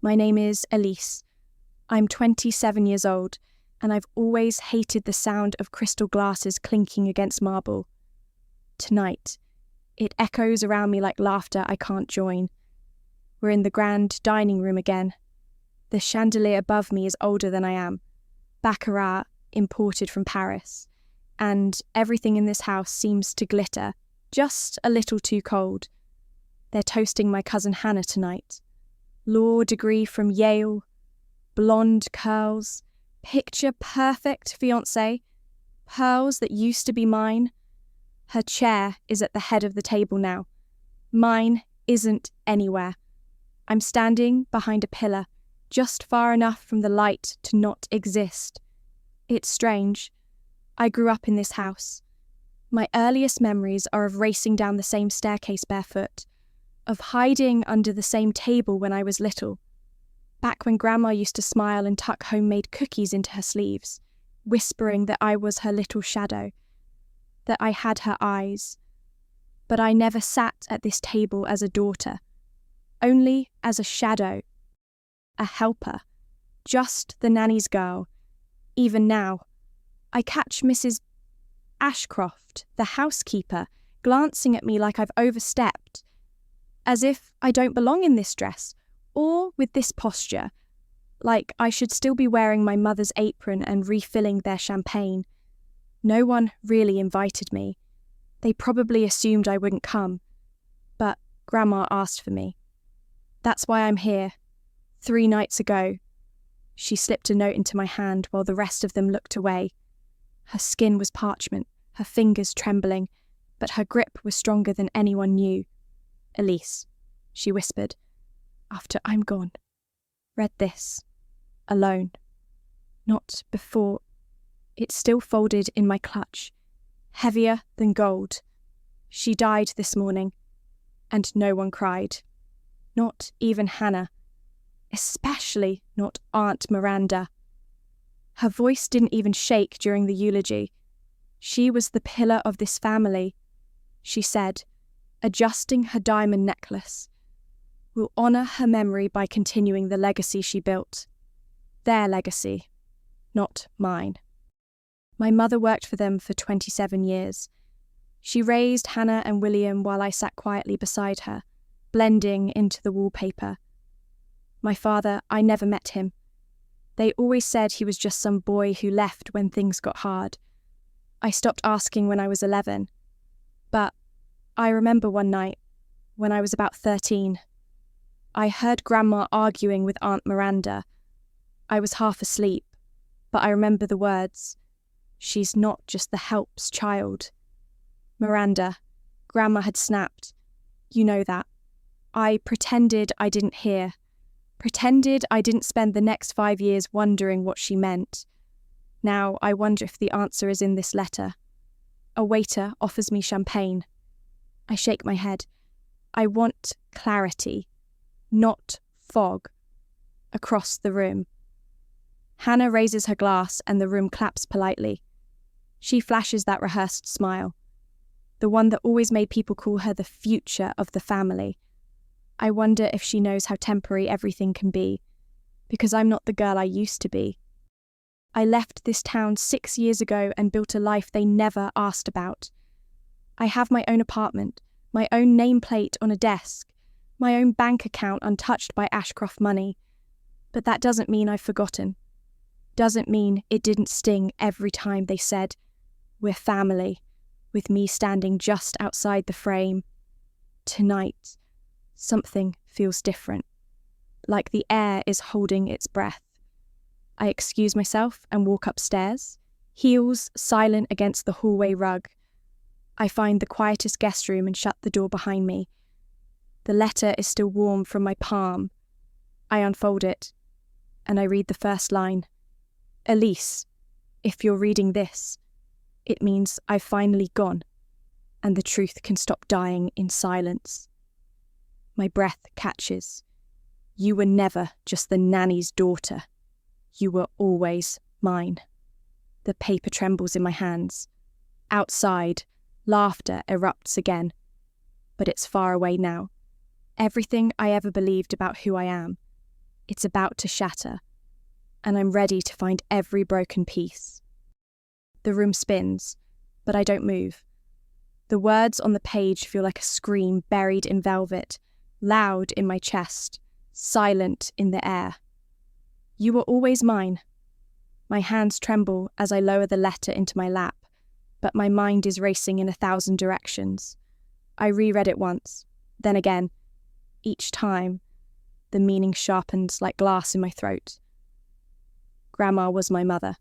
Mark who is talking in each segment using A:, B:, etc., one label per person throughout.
A: My name is Elise. I'm 27 years old, and I've always hated the sound of crystal glasses clinking against marble. Tonight, it echoes around me like laughter I can't join. We're in the grand dining room again. The chandelier above me is older than I am. Baccarat imported from Paris. And everything in this house seems to glitter, just a little too cold. They're toasting my cousin Hannah tonight. Law degree from Yale, blonde curls, picture-perfect fiancé, pearls that used to be mine. Her chair is at the head of the table now. Mine isn't anywhere. I'm standing behind a pillar, just far enough from the light to not exist. It's strange. I grew up in this house. My earliest memories are of racing down the same staircase barefoot, of hiding under the same table when I was little, back when Grandma used to smile and tuck homemade cookies into her sleeves, whispering that I was her little shadow, that I had her eyes. But I never sat at this table as a daughter, only as a shadow, a helper, just the nanny's girl. Even now, I catch Mrs. Ashcroft, the housekeeper, glancing at me like I've overstepped, as if I don't belong in this dress, or with this posture, like I should still be wearing my mother's apron and refilling their champagne. No one really invited me. They probably assumed I wouldn't come, but Grandma asked for me. That's why I'm here. 3 nights ago. She slipped a note into my hand while the rest of them looked away. Her skin was parchment, her fingers trembling, but her grip was stronger than anyone knew. Elise, she whispered, after I'm gone. Read this. Alone. Not before. It's still folded in my clutch. Heavier than gold. She died this morning, and no one cried. Not even Hannah. Especially not Aunt Miranda. Her voice didn't even shake during the eulogy. She was the pillar of this family, she said, adjusting her diamond necklace. We'll honour her memory by continuing the legacy she built. Their legacy, not mine. My mother worked for them for 27 years. She raised Hannah and William while I sat quietly beside her, blending into the wallpaper. My father, I never met him. They always said he was just some boy who left when things got hard. I stopped asking when I was 11. But I remember one night, when I was about 13, I heard Grandma arguing with Aunt Miranda. I was half asleep, but I remember the words. She's not just the help's child. Miranda, Grandma had snapped. You know that. I pretended I didn't hear. Pretended I didn't spend the next 5 years wondering what she meant. Now I wonder if the answer is in this letter. A waiter offers me champagne. I shake my head. I want clarity, not fog. Across the room. Hannah raises her glass and the room claps politely. She flashes that rehearsed smile, the one that always made people call her the future of the family. I wonder if she knows how temporary everything can be, because I'm not the girl I used to be. I left this town 6 years ago and built a life they never asked about. I have my own apartment, my own nameplate on a desk, my own bank account untouched by Ashcroft money. But that doesn't mean I've forgotten. Doesn't mean it didn't sting every time they said, "We're family," with me standing just outside the frame. Tonight, something feels different, like the air is holding its breath. I excuse myself and walk upstairs, heels silent against the hallway rug. I find the quietest guest room and shut the door behind me. The letter is still warm from my palm. I unfold it, and I read the first line. Elise, if you're reading this, it means I've finally gone, and the truth can stop dying in silence. My breath catches. You were never just the nanny's daughter. You were always mine. The paper trembles in my hands. Outside, laughter erupts again. But it's far away now. Everything I ever believed about who I am. It's about to shatter, and I'm ready to find every broken piece. The room spins, but I don't move. The words on the page feel like a scream buried in velvet, loud in my chest, silent in the air. You were always mine. My hands tremble as I lower the letter into my lap, but my mind is racing in 1,000 directions. I reread it once, then again. Each time, the meaning sharpens like glass in my throat. Grandma was my mother.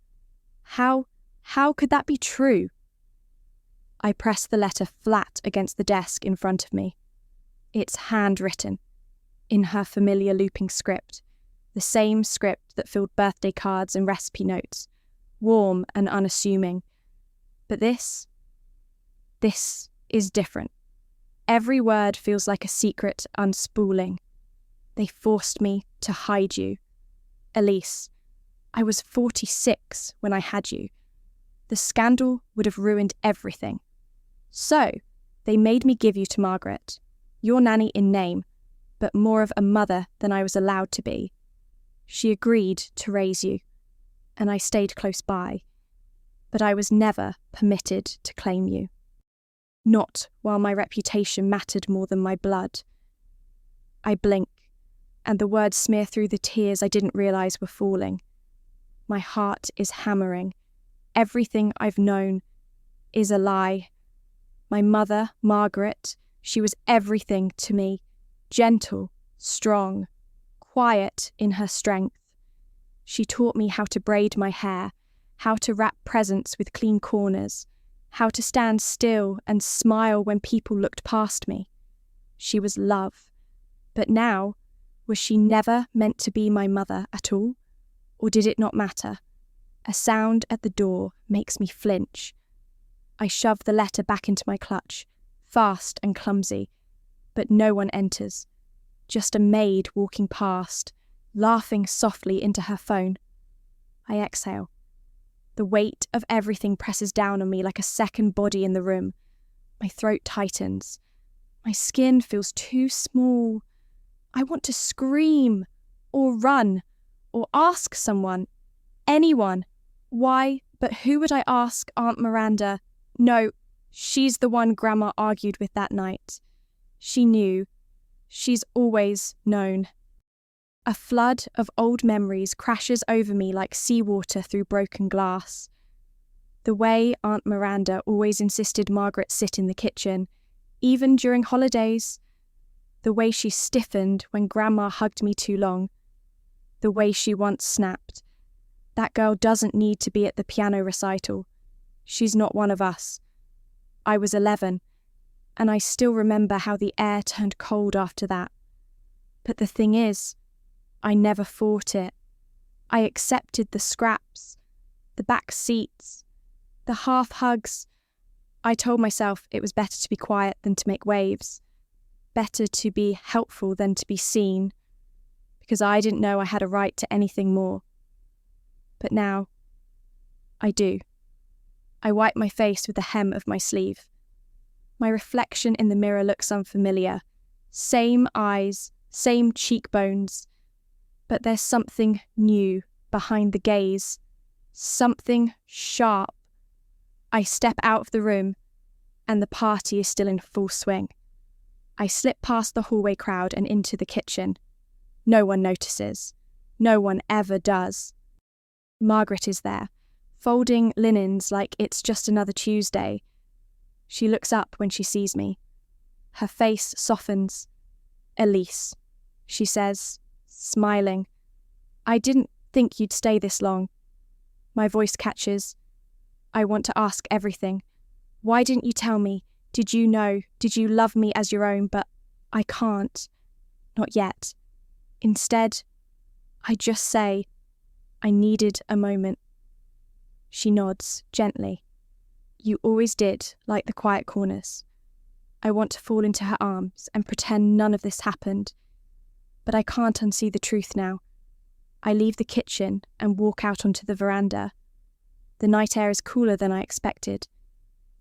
A: How could that be true? I press the letter flat against the desk in front of me. It's handwritten, in her familiar looping script, the same script that filled birthday cards and recipe notes, warm and unassuming. But this is different. Every word feels like a secret unspooling. They forced me to hide you. Elise, I was 46 when I had you. The scandal would have ruined everything. So, they made me give you to Margaret, your nanny in name, but more of a mother than I was allowed to be. She agreed to raise you, and I stayed close by, but I was never permitted to claim you. Not while my reputation mattered more than my blood. I blink, and the words smear through the tears I didn't realise were falling. My heart is hammering. Everything I've known is a lie. My mother, Margaret, she was everything to me. Gentle, strong, quiet in her strength. She taught me how to braid my hair, how to wrap presents with clean corners, how to stand still and smile when people looked past me. She was love. But now, was she never meant to be my mother at all? Or did it not matter? A sound at the door makes me flinch. I shove the letter back into my clutch, fast and clumsy, but no one enters. Just a maid walking past, laughing softly into her phone. I exhale. The weight of everything presses down on me like a second body in the room. My throat tightens. My skin feels too small. I want to scream, or run, or ask someone, anyone. Why, but who would I ask Aunt Miranda? No, she's the one Grandma argued with that night. She knew. She's always known. A flood of old memories crashes over me like seawater through broken glass. The way Aunt Miranda always insisted Margaret sit in the kitchen, even during holidays. The way she stiffened when Grandma hugged me too long. The way she once snapped. That girl doesn't need to be at the piano recital. She's not one of us. I was 11, and I still remember how the air turned cold after that. But the thing is, I never fought it. I accepted the scraps, the back seats, the half hugs. I told myself it was better to be quiet than to make waves, better to be helpful than to be seen, because I didn't know I had a right to anything more. But now, I do. I wipe my face with the hem of my sleeve. My reflection in the mirror looks unfamiliar. Same eyes, same cheekbones. But there's something new behind the gaze. Something sharp. I step out of the room, and the party is still in full swing. I slip past the hallway crowd and into the kitchen. No one notices. No one ever does. Margaret is there, folding linens like it's just another Tuesday. She looks up when she sees me. Her face softens. "Elise," she says, smiling. "I didn't think you'd stay this long." My voice catches. I want to ask everything. Why didn't you tell me? Did you know? Did you love me as your own? But I can't. Not yet. Instead, I just say, I needed a moment. She nods gently. You always did like the quiet corners. I want to fall into her arms and pretend none of this happened. But I can't unsee the truth now. I leave the kitchen and walk out onto the veranda. The night air is cooler than I expected.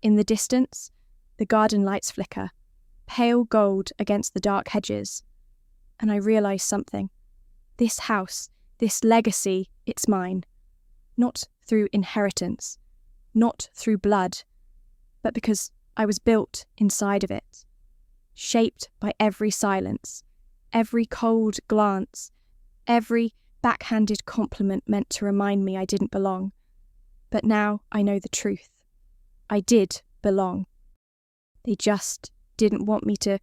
A: In the distance, the garden lights flicker, pale gold against the dark hedges. And I realise something. This house, this legacy, it's mine. Not through inheritance, not through blood, but because I was built inside of it, shaped by every silence, every cold glance, every backhanded compliment meant to remind me I didn't belong. But now I know the truth. I did belong. They just didn't want me to.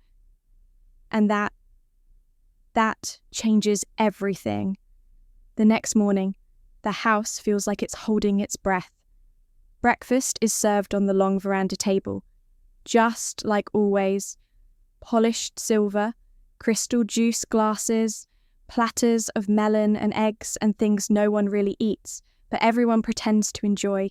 A: And that changes everything. The next morning, the house feels like it's holding its breath. Breakfast is served on the long veranda table, just like always. Polished silver, crystal juice glasses, platters of melon and eggs and things no one really eats, but everyone pretends to enjoy.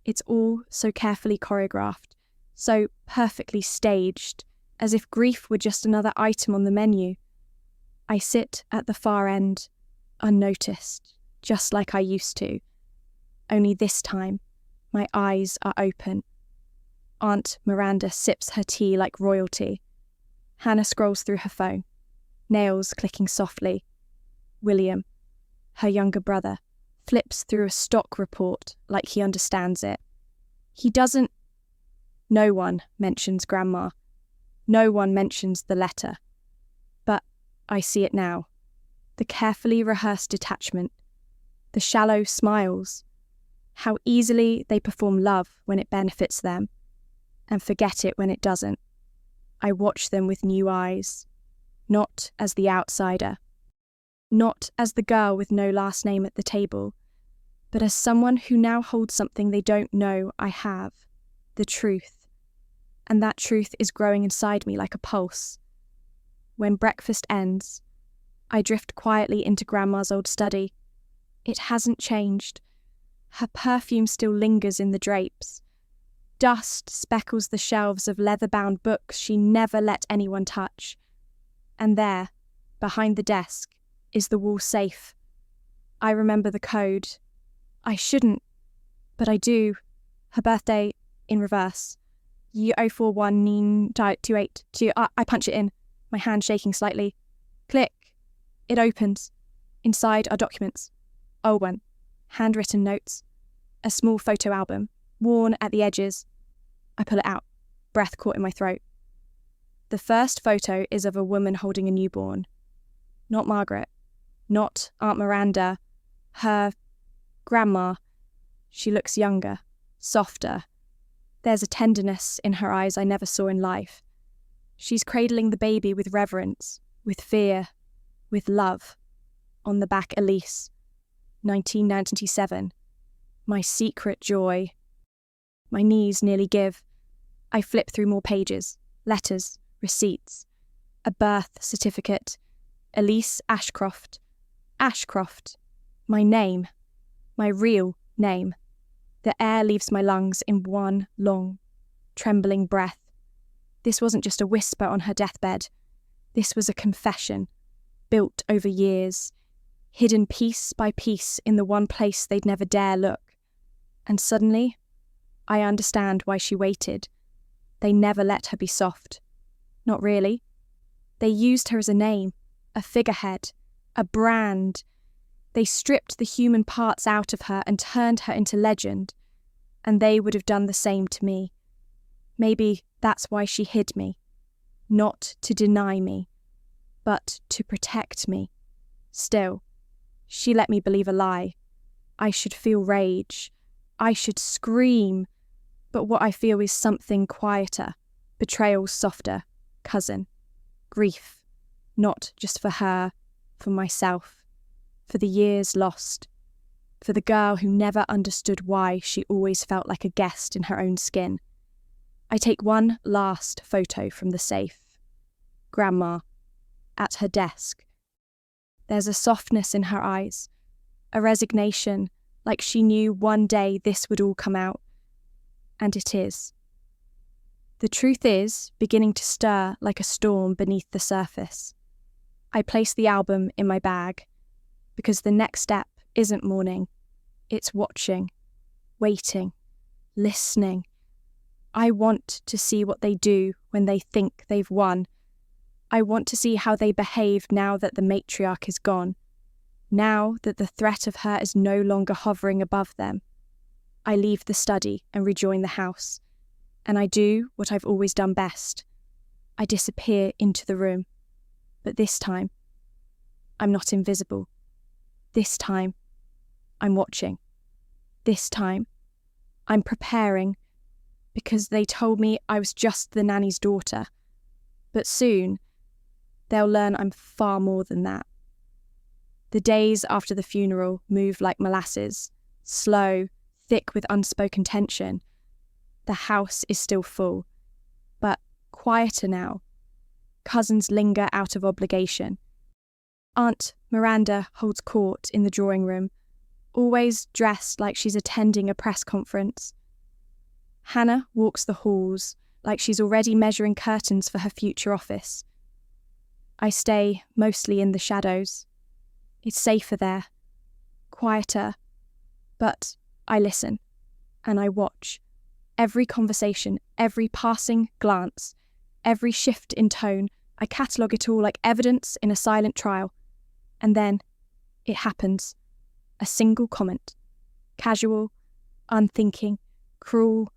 A: It's all so carefully choreographed, so perfectly staged, as if grief were just another item on the menu. I sit at the far end, unnoticed, just like I used to. Only this time, my eyes are open. Aunt Miranda sips her tea like royalty. Hannah scrolls through her phone, nails clicking softly. William, her younger brother, flips through a stock report like he understands it. He doesn't. No one mentions Grandma. No one mentions the letter. But I see it now. The carefully rehearsed detachment. The shallow smiles. How easily they perform love when it benefits them, and forget it when it doesn't. I watch them with new eyes, not as the outsider, not as the girl with no last name at the table, but as someone who now holds something they don't know I have, the truth. And that truth is growing inside me like a pulse. When breakfast ends, I drift quietly into Grandma's old study. It hasn't changed. Her perfume still lingers in the drapes. Dust speckles the shelves of leather-bound books she never let anyone touch. And there, behind the desk, is the wall safe. I remember the code. I shouldn't, but I do. Her birthday in reverse. Year 041 282. I punch it in, my hand shaking slightly. Click. It opens. Inside are documents. Old one. Handwritten notes. A small photo album, worn at the edges. I pull it out, breath caught in my throat. The first photo is of a woman holding a newborn. Not Margaret. Not Aunt Miranda. Her Grandma. She looks younger, softer. There's a tenderness in her eyes I never saw in life. She's cradling the baby with reverence, with fear, with love. On the back, Elise, 1997. My secret joy. My knees nearly give. I flip through more pages, letters, receipts. A birth certificate. Elise Ashcroft. Ashcroft. My name. My real name. The air leaves my lungs in one long, trembling breath. This wasn't just a whisper on her deathbed. This was a confession, built over years, hidden piece by piece in the one place they'd never dare look. And suddenly, I understand why she waited. They never let her be soft. Not really. They used her as a name, a figurehead, a brand. They stripped the human parts out of her and turned her into legend. And they would have done the same to me. Maybe that's why she hid me. Not to deny me, but to protect me. Still, she let me believe a lie. I should feel rage. I should scream. But what I feel is something quieter, betrayal's softer, cousin. Grief, not just for her, for myself, for the years lost, for the girl who never understood why she always felt like a guest in her own skin. I take one last photo from the safe. Grandma, at her desk. There's a softness in her eyes, a resignation, like she knew one day this would all come out. And it is. The truth is beginning to stir like a storm beneath the surface. I place the album in my bag, because the next step isn't mourning. It's watching, waiting, listening. I want to see what they do when they think they've won. I want to see how they behave now that the matriarch is gone. now that the threat of her is no longer hovering above them. I leave the study and rejoin the house, and I do what I've always done best. I disappear into the room, but this time, I'm not invisible. This time, I'm watching. This time, I'm preparing, because they told me I was just the nanny's daughter. But soon, they'll learn I'm far more than that. The days after the funeral move like molasses, slow, thick with unspoken tension. The house is still full, but quieter now. Cousins linger out of obligation. Aunt Miranda holds court in the drawing room, always dressed like she's attending a press conference. Hannah walks the halls like she's already measuring curtains for her future office. I stay mostly in the shadows. It's safer there, quieter, but I listen and I watch. Every conversation, every passing glance, every shift in tone, I catalogue it all like evidence in a silent trial. And then it happens. A single comment. Casual, unthinking, cruel.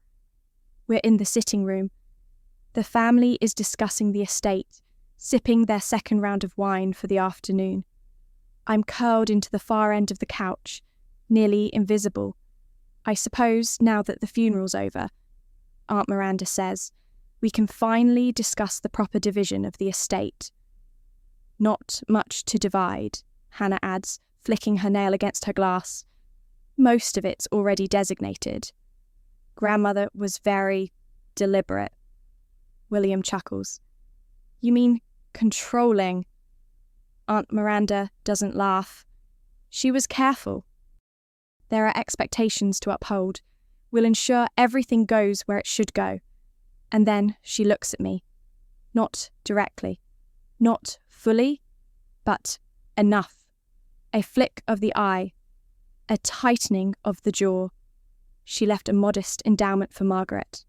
A: We're in the sitting room. The family is discussing the estate, sipping their second round of wine for the afternoon. I'm curled into the far end of the couch, nearly invisible. I suppose now that the funeral's over, Aunt Miranda says, we can finally discuss the proper division of the estate. Not much to divide, Hannah adds, flicking her nail against her glass. Most of it's already designated. Grandmother was very deliberate. William chuckles. You mean controlling? Aunt Miranda doesn't laugh. She was careful. There are expectations to uphold. We'll ensure everything goes where it should go. And then she looks at me. Not directly. Not fully, but enough. A flick of the eye. A tightening of the jaw. She left a modest endowment for Margaret.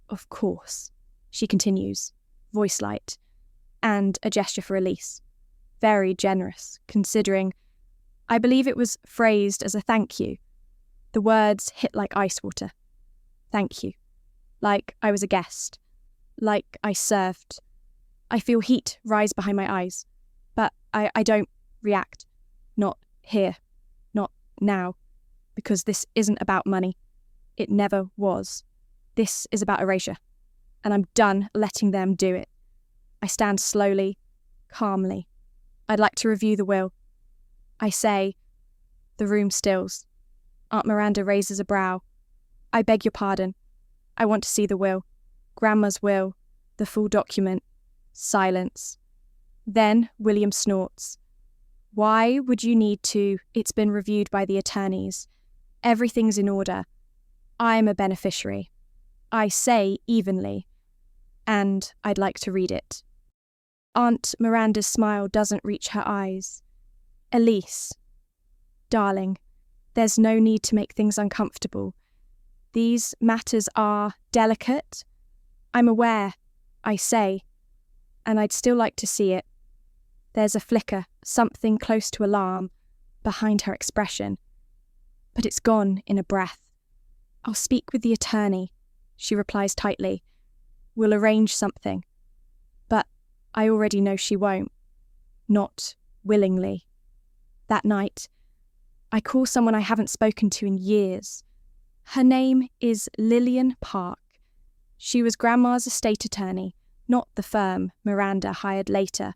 A: Of course, she continues, voice light, and a gesture for Elise. Very generous, considering, I believe it was phrased as a thank you. The words hit like ice water. Thank you. Like I was a guest. Like I served. I feel heat rise behind my eyes, but I don't react. Not here. Not now. Because this isn't about money. It never was. This is about erasure. And I'm done letting them do it. I stand slowly, calmly. I'd like to review the will. I say, the room stills. Aunt Miranda raises a brow. I beg your pardon. I want to see the will. Grandma's will. The full document. Silence. Then William snorts. Why would you need to? It's been reviewed by the attorneys. Everything's in order. I'm a beneficiary. I say evenly. And I'd like to read it. Aunt Miranda's smile doesn't reach her eyes. Elise. Darling, there's no need to make things uncomfortable. These matters are delicate. I'm aware, I say, and I'd still like to see it. There's a flicker, something close to alarm, behind her expression. But it's gone in a breath. I'll speak with the attorney, she replies tightly. We'll arrange something. But I already know she won't. Not willingly. That night, I call someone I haven't spoken to in years. Her name is Lillian Park. She was Grandma's estate attorney, not the firm Miranda hired later,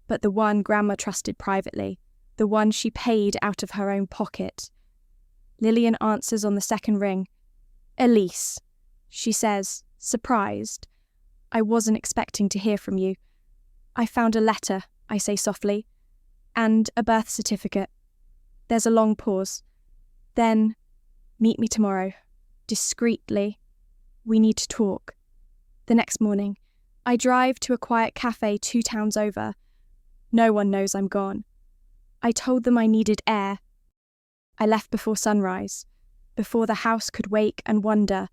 A: but the one Grandma trusted privately, the one she paid out of her own pocket. Lillian answers on the second ring. Elise, she says, surprised. I wasn't expecting to hear from you. I found a letter, I say softly, and a birth certificate. There's a long pause. Then, meet me tomorrow. Discreetly. We need to talk. The next morning, I drive to a quiet cafe 2 towns over. No one knows I'm gone. I told them I needed air. I left before sunrise, before the house could wake and wonder.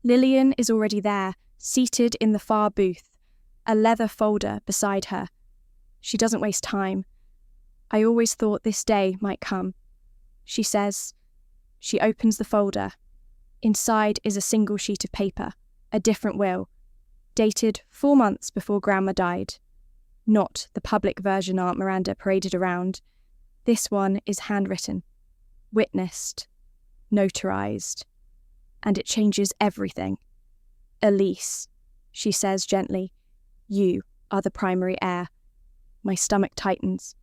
A: Lillian is already there, seated in the far booth, a leather folder beside her. She doesn't waste time. I always thought this day might come. She says. She opens the folder. Inside is a single sheet of paper, a different will, dated 4 months before Grandma died. Not the public version Aunt Miranda paraded around. This one is handwritten, witnessed, notarized, and it changes everything. Elise, she says gently, you are the primary heir. My stomach tightens.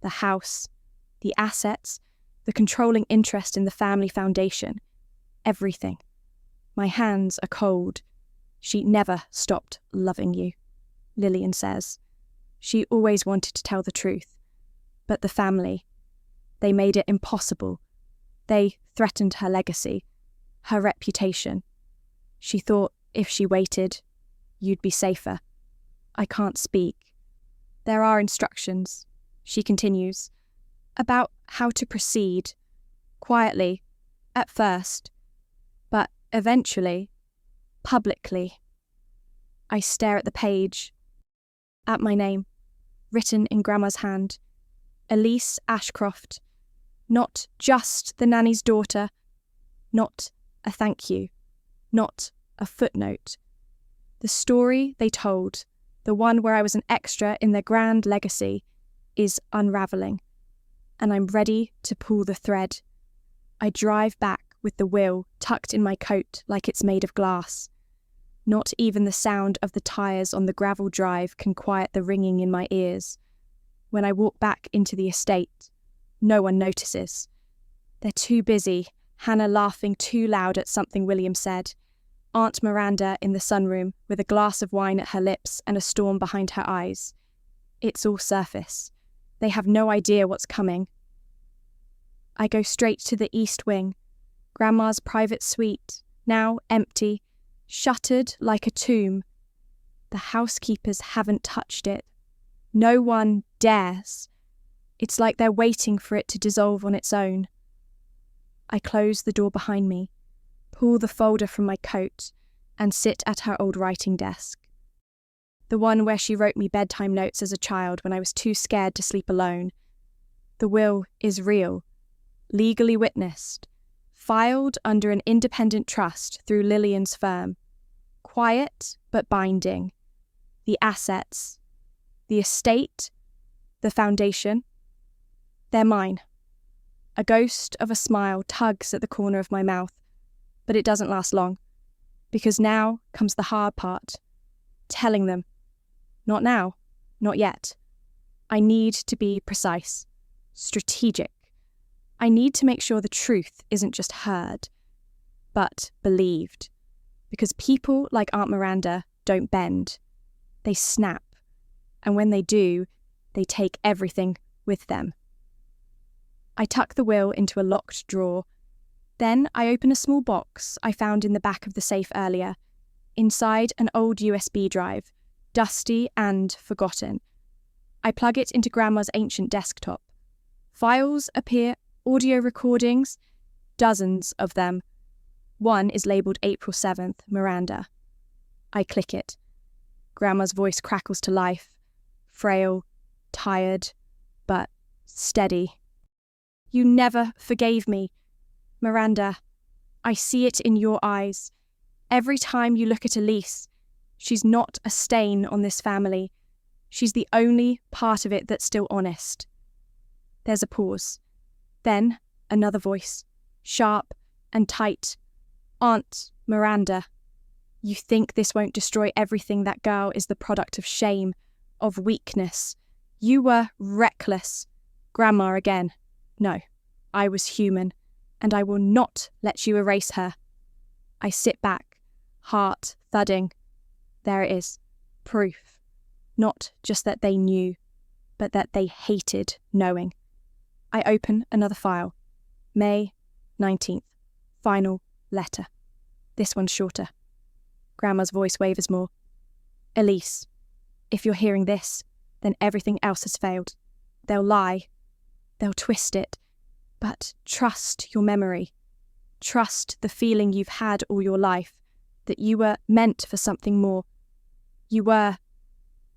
A: The house, the assets, the controlling interest in the family foundation, everything. My hands are cold. She never stopped loving you, Lillian says. She always wanted to tell the truth. But the family, they made it impossible. They threatened her legacy, her reputation. She thought if she waited, you'd be safer. I can't speak. There are instructions, she continues, about how to proceed, quietly, at first, but eventually, publicly. I stare at the page, at my name, written in Grandma's hand, Elise Ashcroft, not just the nanny's daughter, not a thank you, not a footnote. The story they told, the one where I was an extra in their grand legacy, is unravelling, and I'm ready to pull the thread. I drive back with the will tucked in my coat like it's made of glass. Not even the sound of the tyres on the gravel drive can quiet the ringing in my ears. When I walk back into the estate, no one notices. They're too busy, Hannah laughing too loud at something William said, Aunt Miranda in the sunroom with a glass of wine at her lips and a storm behind her eyes. It's all surface. They have no idea what's coming. I go straight to the east wing, Grandma's private suite, now empty, shuttered like a tomb. The housekeepers haven't touched it. No one dares. It's like they're waiting for it to dissolve on its own. I close the door behind me, pull the folder from my coat, and sit at her old writing desk. The one where she wrote me bedtime notes as a child when I was too scared to sleep alone. The will is real, legally witnessed, filed under an independent trust through Lillian's firm. Quiet but binding. The assets, the estate, the foundation, they're mine. A ghost of a smile tugs at the corner of my mouth, but it doesn't last long, because now comes the hard part, telling them, not now, not yet. I need to be precise, strategic. I need to make sure the truth isn't just heard, but believed, because people like Aunt Miranda don't bend. They snap, and when they do, they take everything with them. I tuck the will into a locked drawer. Then I open a small box I found in the back of the safe earlier. Inside, an old USB drive, dusty and forgotten. I plug it into Grandma's ancient desktop. Files appear, audio recordings, dozens of them. One is labelled April 7th, Miranda. I click it. Grandma's voice crackles to life, frail, tired, but steady. You never forgave me. Miranda, I see it in your eyes. Every time you look at Elise, she's not a stain on this family. She's the only part of it that's still honest. There's a pause. Then another voice, sharp and tight. Aunt Miranda, you think this won't destroy everything? That girl is the product of shame, of weakness. You were reckless. Grandma again. No, I was human, and I will not let you erase her. I sit back, heart thudding. There it is, proof. Not just that they knew, but that they hated knowing. I open another file. May 19th, final letter. This one's shorter. Grandma's voice wavers more. Elise, if you're hearing this, then everything else has failed. They'll lie. They'll twist it. But trust your memory. Trust the feeling you've had all your life, that you were meant for something more. You were.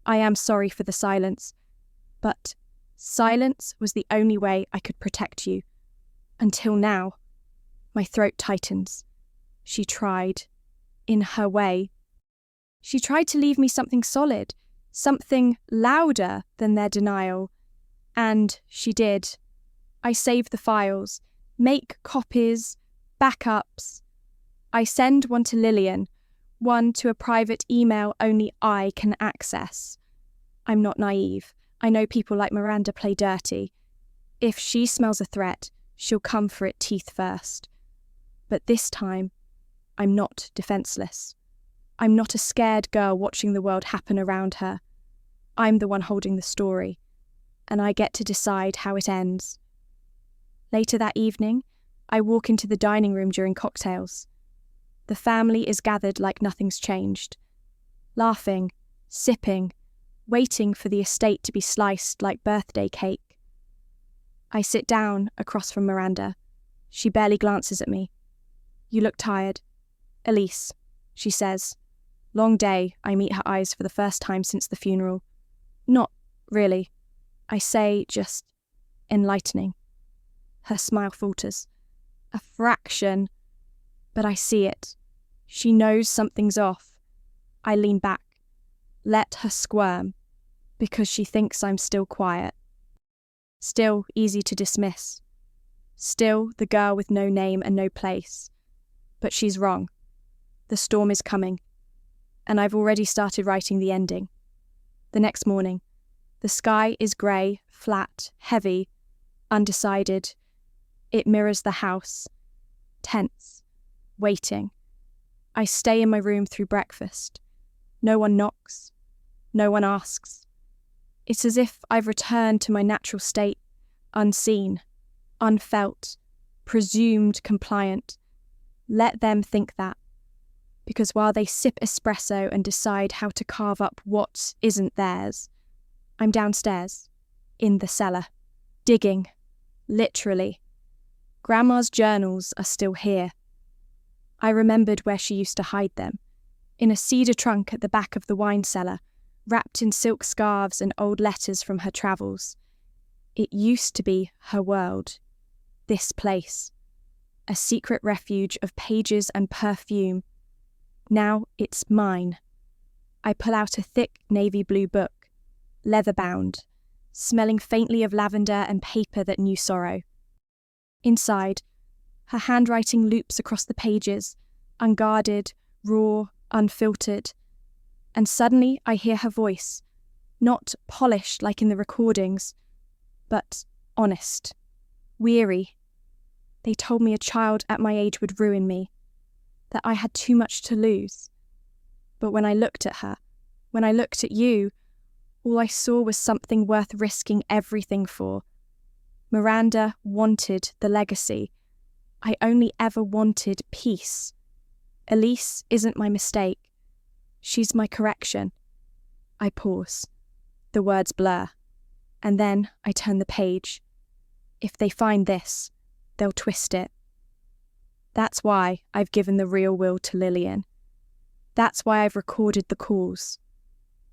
A: I am sorry for the silence, but Silence was the only way I could protect you. Until now. My throat tightens. She tried. In her way. She tried to leave me something solid, something louder than their denial. And she did. I save the files, make copies, backups. I send one to Lillian, one to a private email only I can access. I'm not naive. I know people like Miranda play dirty. If she smells a threat, she'll come for it teeth first. But this time, I'm not defenseless. I'm not a scared girl watching the world happen around her. I'm the one holding the story, and I get to decide how it ends. Later that evening, I walk into the dining room during cocktails. The family is gathered like nothing's changed, laughing, sipping, waiting for the estate to be sliced like birthday cake. I sit down across from Miranda. She barely glances at me. You look tired. Elise, she says. Long day, I meet her eyes for the first time since the funeral. Not really. I say just enlightening. Her smile falters. A fraction. But I see it. She knows something's off. I lean back. Let her squirm. Because she thinks I'm still quiet. Still easy to dismiss. Still the girl with no name and no place. But she's wrong. The storm is coming. And I've already started writing the ending. The next morning. The sky is grey, flat, heavy, undecided. It mirrors the house. Tense. Waiting. I stay in my room through breakfast. No one knocks. No one asks. It's as if I've returned to my natural state, unseen, unfelt, presumed compliant. Let them think that. Because while they sip espresso and decide how to carve up what isn't theirs, I'm downstairs, in the cellar, digging, literally. Grandma's journals are still here. I remembered where she used to hide them, in a cedar trunk at the back of the wine cellar, wrapped in silk scarves and old letters from her travels. It used to be her world, this place, a secret refuge of pages and perfume. Now it's mine. I pull out a thick navy blue book, leather-bound, smelling faintly of lavender and paper that knew sorrow. Inside, her handwriting loops across the pages, unguarded, raw, unfiltered. And suddenly I hear her voice, not polished like in the recordings, but honest, weary. They told me a child at my age would ruin me, that I had too much to lose. But when I looked at her, when I looked at you, all I saw was something worth risking everything for. Miranda wanted the legacy. I only ever wanted peace. Elise isn't my mistake. She's my correction. I pause. The words blur. And then I turn the page. If they find this, they'll twist it. That's why I've given the real will to Lillian. That's why I've recorded the calls.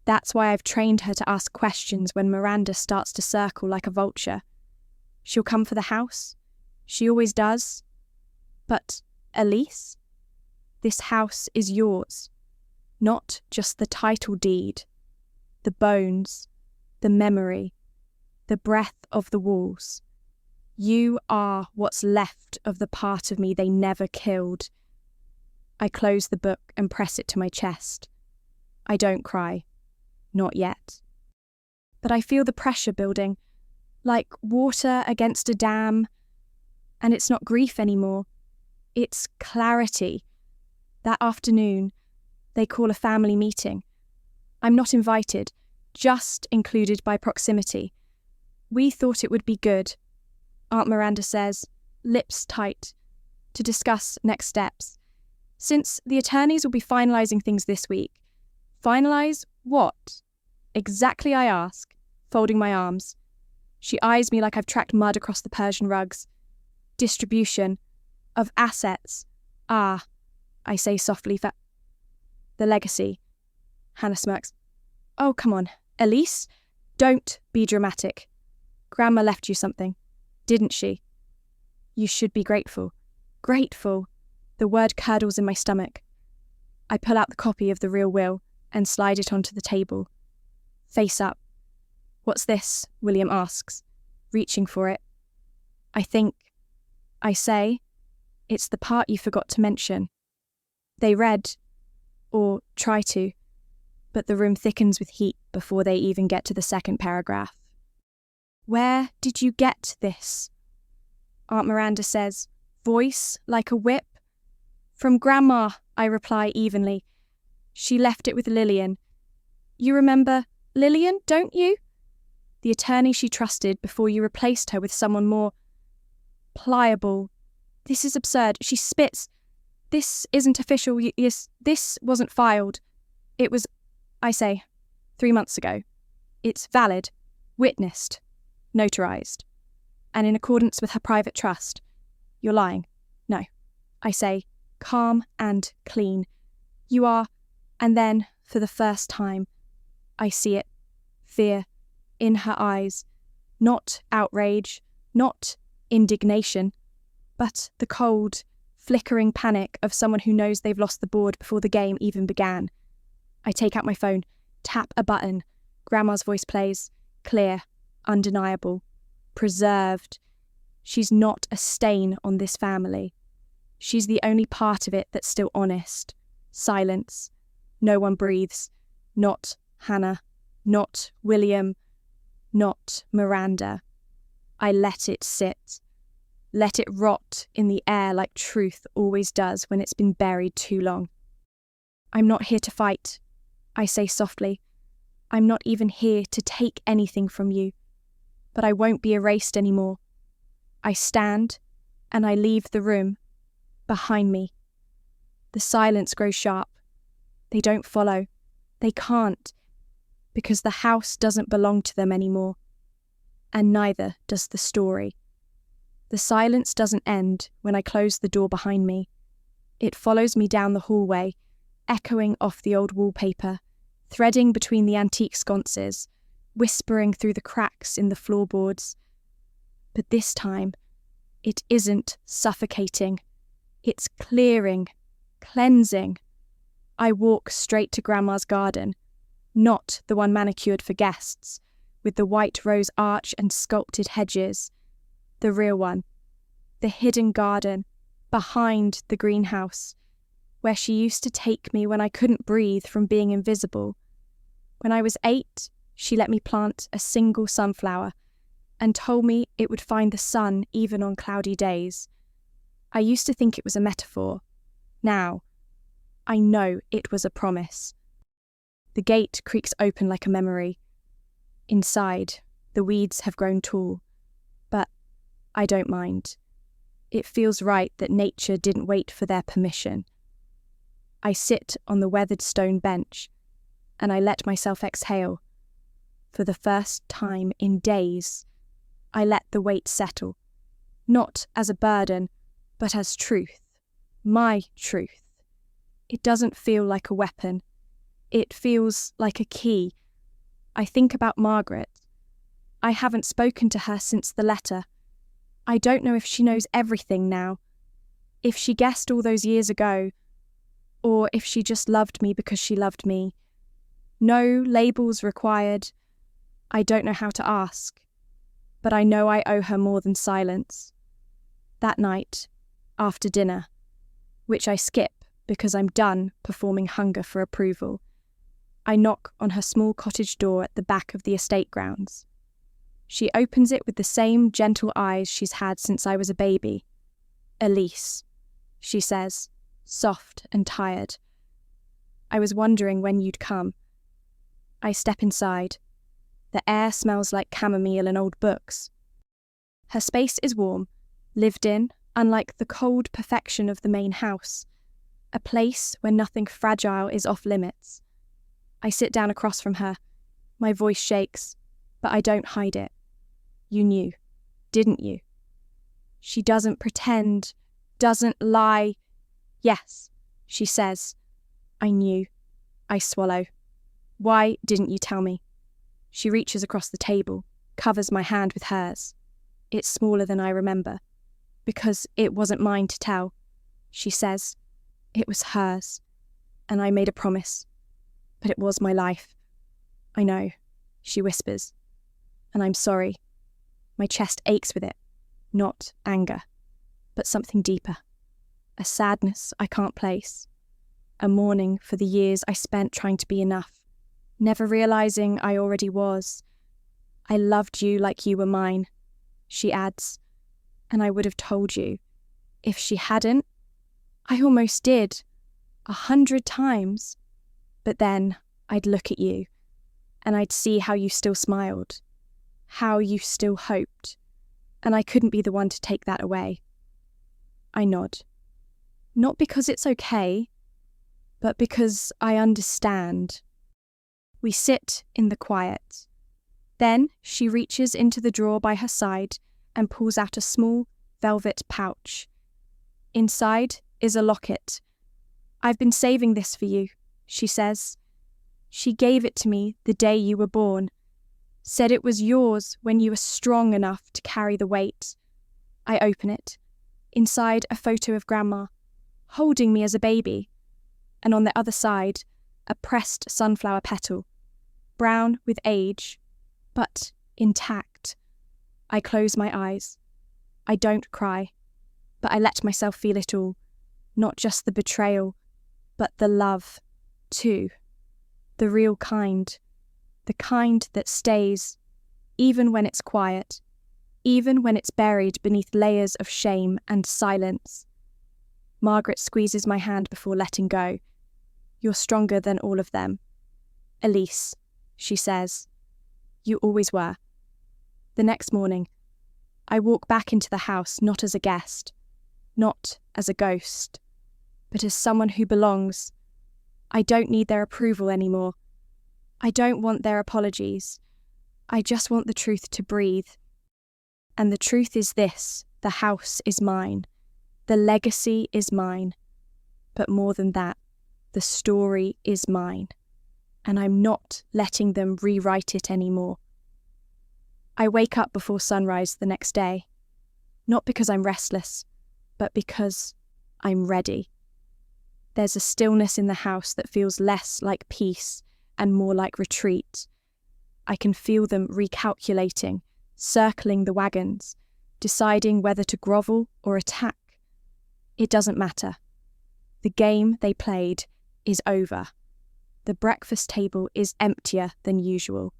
A: That's why I've trained her to ask questions when Miranda starts to circle like a vulture. She'll come for the house. She always does. But, Elise, this house is yours. Not just the title deed. The bones. The memory. The breath of the walls. You are what's left of the part of me they never killed. I close the book and press it to my chest. I don't cry. Not yet. But I feel the pressure building, like water against a dam. And it's not grief anymore. It's clarity. That afternoon, they call a family meeting. I'm not invited, just included by proximity. We thought it would be good, Aunt Miranda says, lips tight, to discuss next steps. Since the attorneys will be finalising things this week. Finalise what? Exactly, I ask, folding my arms. She eyes me like I've tracked mud across the Persian rugs. Distribution. Of assets. Ah, I say softly. The legacy. Hannah smirks. Oh, come on. Elise, don't be dramatic. Grandma left you something, didn't she? You should be grateful. Grateful. The word curdles in my stomach. I pull out the copy of the real will and slide it onto the table. Face up. What's this? William asks, reaching for it. I say, it's the part you forgot to mention. They read, or try to, but the room thickens with heat before they even get to the second paragraph. Where did you get this? Aunt Miranda says, voice like a whip. From Grandma, I reply evenly. She left it with Lillian. You remember Lillian, don't you? The attorney she trusted before you replaced her with someone more pliable. This is absurd. She spits. This isn't official. Yes, this wasn't filed. It was, I say, 3 months ago. It's valid, witnessed, notarized, and in accordance with her private trust. You're lying. No, I say, calm and clean. You are, and then, for the first time, I see it, fear, in her eyes, not outrage, not indignation, but the cold, flickering panic of someone who knows they've lost the board before the game even began. I take out my phone, tap a button. Grandma's voice plays, clear, undeniable, preserved. She's not a stain on this family. She's the only part of it that's still honest. Silence. No one breathes. Not Hannah. Not William. Not Miranda. I let it sit. Let it rot in the air like truth always does when it's been buried too long. I'm not here to fight, I say softly. I'm not even here to take anything from you. But I won't be erased anymore. I stand, and I leave the room, behind me. The silence grows sharp. They don't follow. They can't, because the house doesn't belong to them anymore. And neither does the story. The silence doesn't end when I close the door behind me. It follows me down the hallway, echoing off the old wallpaper, threading between the antique sconces, whispering through the cracks in the floorboards. But this time, it isn't suffocating. It's clearing, cleansing. I walk straight to Grandma's garden, not the one manicured for guests, with the white rose arch and sculpted hedges. The real one, the hidden garden, behind the greenhouse, where she used to take me when I couldn't breathe from being invisible. When I was 8, she let me plant a single sunflower and told me it would find the sun even on cloudy days. I used to think it was a metaphor. Now, I know it was a promise. The gate creaks open like a memory. Inside, the weeds have grown tall, but I don't mind. It feels right that nature didn't wait for their permission. I sit on the weathered stone bench, and I let myself exhale. For the first time in days, I let the weight settle, not as a burden, but as truth, my truth. It doesn't feel like a weapon. It feels like a key. I think about Margaret. I haven't spoken to her since the letter. I don't know if she knows everything now, if she guessed all those years ago, or if she just loved me because she loved me. No labels required. I don't know how to ask, but I know I owe her more than silence. That night, after dinner, which I skip because I'm done performing hunger for approval, I knock on her small cottage door at the back of the estate grounds. She opens it with the same gentle eyes she's had since I was a baby. Elise, she says, soft and tired. I was wondering when you'd come. I step inside. The air smells like chamomile and old books. Her space is warm, lived in, unlike the cold perfection of the main house. A place where nothing fragile is off limits. I sit down across from her. My voice shakes, but I don't hide it. You knew, didn't you? She doesn't pretend, doesn't lie. Yes, she says. I knew. I swallow. Why didn't you tell me? She reaches across the table, covers my hand with hers. It's smaller than I remember, because it wasn't mine to tell. She says, it was hers, and I made a promise, but it was my life. I know, she whispers, and I'm sorry. My chest aches with it, not anger, but something deeper. A sadness I can't place. A mourning for the years I spent trying to be enough, never realizing I already was. I loved you like you were mine, she adds, and I would have told you. If she hadn't, I almost did, 100 times. But then I'd look at you, and I'd see how you still smiled, how you still hoped, and I couldn't be the one to take that away. I nod. Not because it's okay, but because I understand. We sit in the quiet. Then she reaches into the drawer by her side and pulls out a small velvet pouch. Inside is a locket. I've been saving this for you, she says. She gave it to me the day you were born. Said it was yours when you were strong enough to carry the weight. I open it. Inside a photo of Grandma, holding me as a baby. And on the other side, a pressed sunflower petal, brown with age, but intact. I close my eyes. I don't cry, but I let myself feel it all. Not just the betrayal, but the love, too. The real kind. The kind that stays, even when it's quiet, even when it's buried beneath layers of shame and silence. Margaret squeezes my hand before letting go. You're stronger than all of them. Elise, she says. You always were. The next morning, I walk back into the house not as a guest, not as a ghost, but as someone who belongs. I don't need their approval anymore. I don't want their apologies. I just want the truth to breathe. And the truth is this: the house is mine. The legacy is mine. But more than that, the story is mine. And I'm not letting them rewrite it anymore. I wake up before sunrise the next day. Not because I'm restless, but because I'm ready. There's a stillness in the house that feels less like peace and more like retreat. I can feel them recalculating, circling the wagons, deciding whether to grovel or attack. It doesn't matter. The game they played is over. The breakfast table is emptier than usual.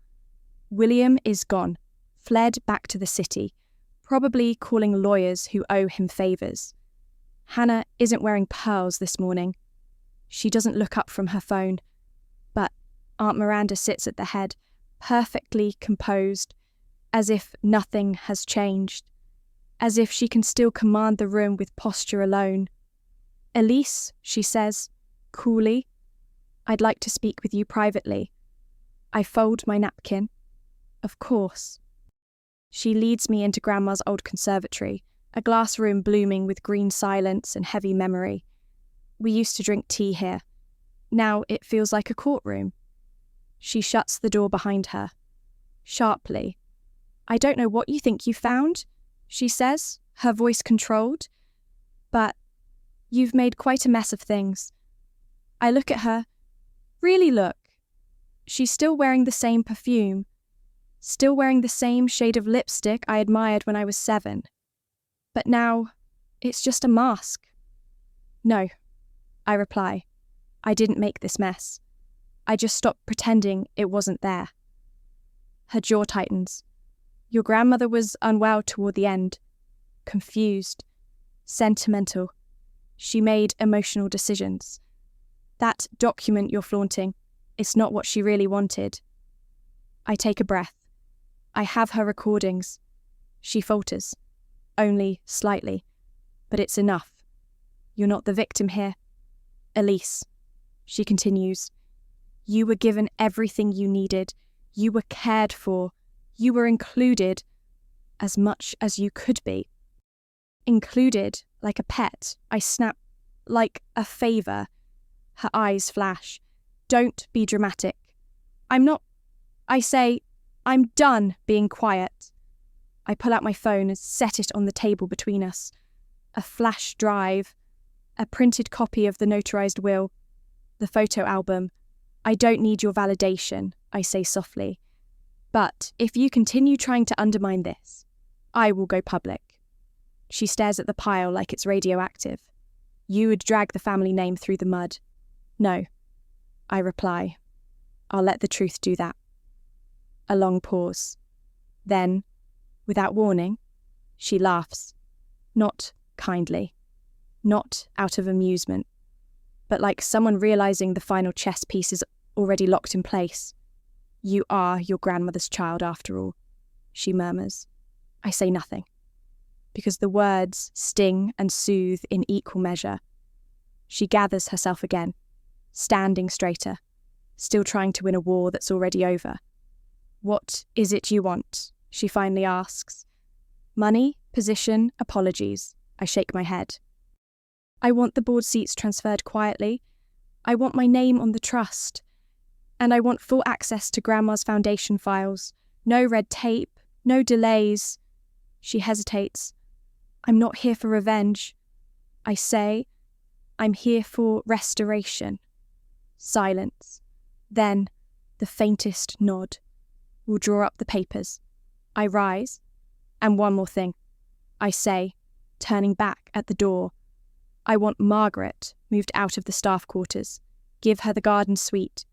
A: William is gone, fled back to the city, probably calling lawyers who owe him favours. Hannah isn't wearing pearls this morning. She doesn't look up from her phone, but Aunt Miranda sits at the head, perfectly composed, as if nothing has changed, as if she can still command the room with posture alone. Elise, she says, coolly, I'd like to speak with you privately. I fold my napkin. Of course. She leads me into Grandma's old conservatory, a glass room blooming with green silence and heavy memory. We used to drink tea here. Now it feels like a courtroom. She shuts the door behind her. Sharply. I don't know what you think you found, she says, her voice controlled. But you've made quite a mess of things. I look at her. Really look. She's still wearing the same perfume. Still wearing the same shade of lipstick I admired when I was 7. But now, it's just a mask. No, I reply. I didn't make this mess. I just stopped pretending it wasn't there. Her jaw tightens. Your grandmother was unwell toward the end. Confused. Sentimental. She made emotional decisions. That document you're flaunting, it's not what she really wanted. I take a breath. I have her recordings. She falters. Only slightly. But it's enough. You're not the victim here. Elise, she continues. You were given everything you needed. You were cared for. You were included as much as you could be. Included like a pet. I snap. Like a favour. Her eyes flash. Don't be dramatic. I'm not. I say, I'm done being quiet. I pull out my phone and set it on the table between us. A flash drive, a printed copy of the notarized will, the photo album. I don't need your validation, I say softly. But if you continue trying to undermine this, I will go public. She stares at the pile like it's radioactive. You would drag the family name through the mud. No, I reply. I'll let the truth do that. A long pause. Then, without warning, she laughs. Not kindly. Not out of amusement. But like someone realizing the final chess piece is already locked in place. You are your grandmother's child after all, she murmurs. I say nothing, because the words sting and soothe in equal measure. She gathers herself again, standing straighter, still trying to win a war that's already over. What is it you want? She finally asks. Money, position, apologies. I shake my head. I want the board seats transferred quietly. I want my name on the trust. And I want full access to Grandma's foundation files. No red tape, no delays. She hesitates. I'm not here for revenge. I say, I'm here for restoration. Silence. Then, the faintest nod. We'll draw up the papers. I rise. And one more thing. I say, turning back at the door. I want Margaret moved out of the staff quarters. Give her the garden suite.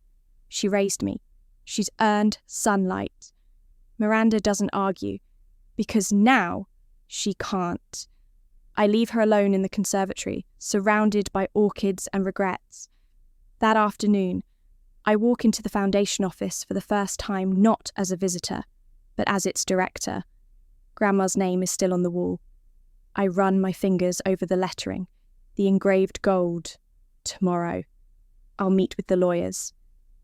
A: She raised me. She's earned sunlight. Miranda doesn't argue, because now she can't. I leave her alone in the conservatory, surrounded by orchids and regrets. That afternoon, I walk into the foundation office for the first time not as a visitor, but as its director. Grandma's name is still on the wall. I run my fingers over the lettering, the engraved gold. Tomorrow. I'll meet with the lawyers.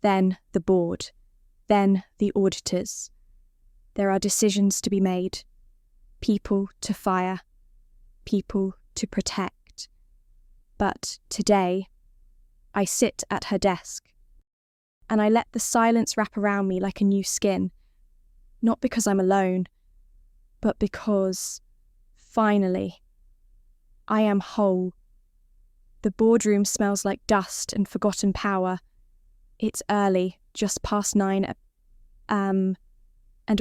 A: Then the board. Then the auditors. There are decisions to be made. People to fire. People to protect. But today, I sit at her desk, and I let the silence wrap around me like a new skin. Not because I'm alone, but because, finally, I am whole. The boardroom smells like dust and forgotten power. It's early, just past 9, and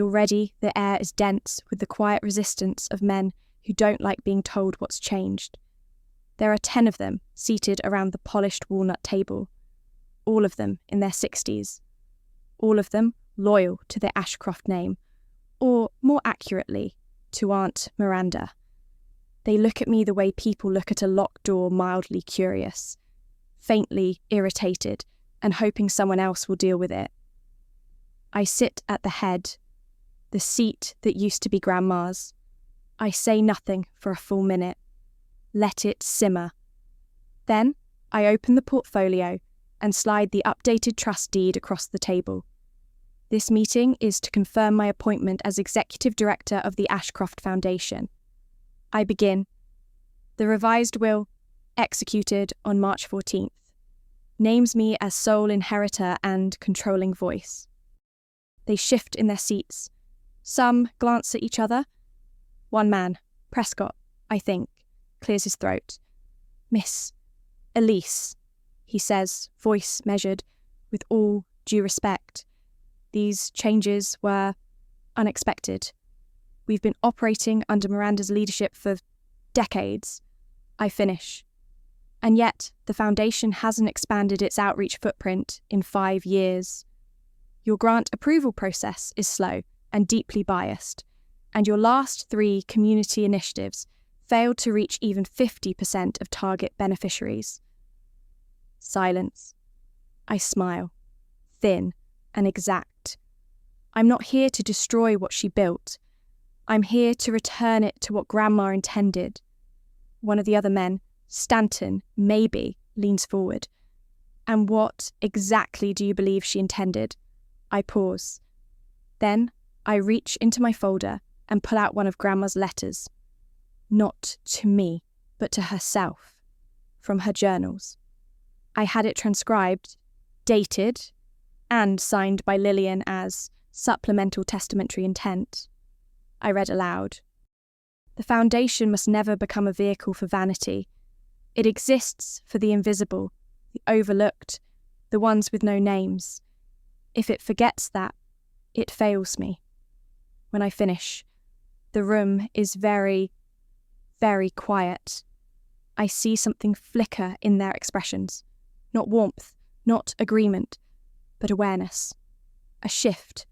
A: already the air is dense with the quiet resistance of men who don't like being told what's changed. There are 10 of them seated around the polished walnut table, all of them in their 60s, all of them loyal to their Ashcroft name, or more accurately, to Aunt Miranda. They look at me the way people look at a locked door, mildly curious, faintly irritated, and hoping someone else will deal with it. I sit at the head, the seat that used to be Grandma's. I say nothing for a full minute. Let it simmer. Then I open the portfolio and slide the updated trust deed across the table. This meeting is to confirm my appointment as Executive Director of the Ashcroft Foundation. I begin. The revised will, executed on March 14th, names me as sole inheritor and controlling voice. They shift in their seats. Some glance at each other. One man, Prescott, I think, clears his throat. Miss Elise, he says, voice measured, with all due respect. These changes were unexpected. We've been operating under Miranda's leadership for decades. I finish. And yet, the foundation hasn't expanded its outreach footprint in 5 years. Your grant approval process is slow and deeply biased, and your last 3 community initiatives failed to reach even 50% of target beneficiaries. Silence. I smile, thin and exact. I'm not here to destroy what she built. I'm here to return it to what Grandma intended. One of the other men, Stanton, maybe, leans forward. And what exactly do you believe she intended? I pause. Then I reach into my folder and pull out one of Grandma's letters. Not to me, but to herself, from her journals. I had it transcribed, dated, and signed by Lillian as supplemental testamentary intent. I read aloud. The foundation must never become a vehicle for vanity. It exists for the invisible, the overlooked, the ones with no names. If it forgets that, it fails me. When I finish, the room is very, very quiet. I see something flicker in their expressions. Not warmth, not agreement, but awareness. A shift.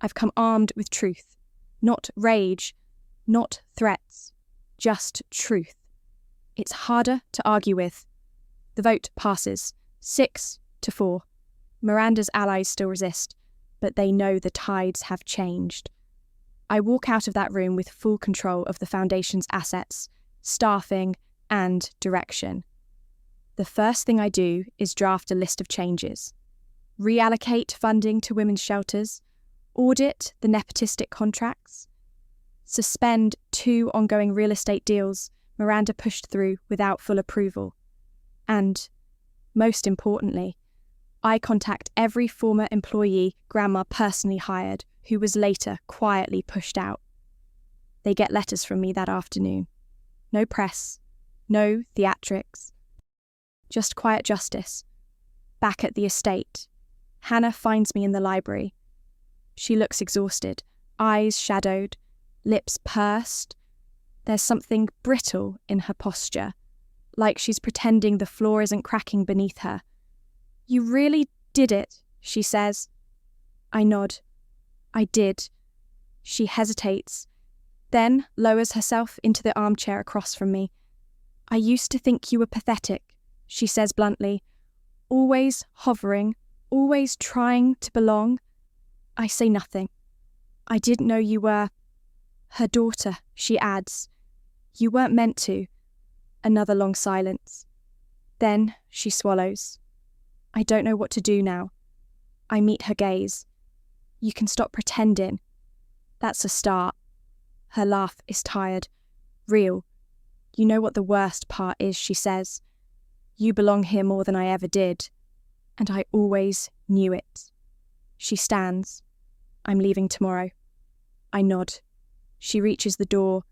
A: I've come armed with truth. Not rage, not threats, just truth. It's harder to argue with. The vote passes, 6-4. Miranda's allies still resist, but they know the tides have changed. I walk out of that room with full control of the Foundation's assets, staffing, and direction. The first thing I do is draft a list of changes. Reallocate funding to women's shelters, audit the nepotistic contracts, suspend 2 ongoing real estate deals Miranda pushed through without full approval, and, most importantly, I contact every former employee Grandma personally hired who was later quietly pushed out. They get letters from me that afternoon. No press, no theatrics, just quiet justice. Back at the estate, Hannah finds me in the library. She looks exhausted, eyes shadowed, lips pursed. There's something brittle in her posture, like she's pretending the floor isn't cracking beneath her. "You really did it," she says. I nod. I did. She hesitates, then lowers herself into the armchair across from me. "I used to think you were pathetic," she says bluntly. "Always hovering, always trying to belong." I say nothing. "I didn't know you were her daughter," she adds. "You weren't meant to." Another long silence. Then she swallows. I don't know what to do now. I meet her gaze. "You can stop pretending." That's a start. Her laugh is tired, real. "You know what the worst part is," she says. "You belong here more than I ever did. And I always knew it." She stands. "I'm leaving tomorrow." I nod. She reaches the door,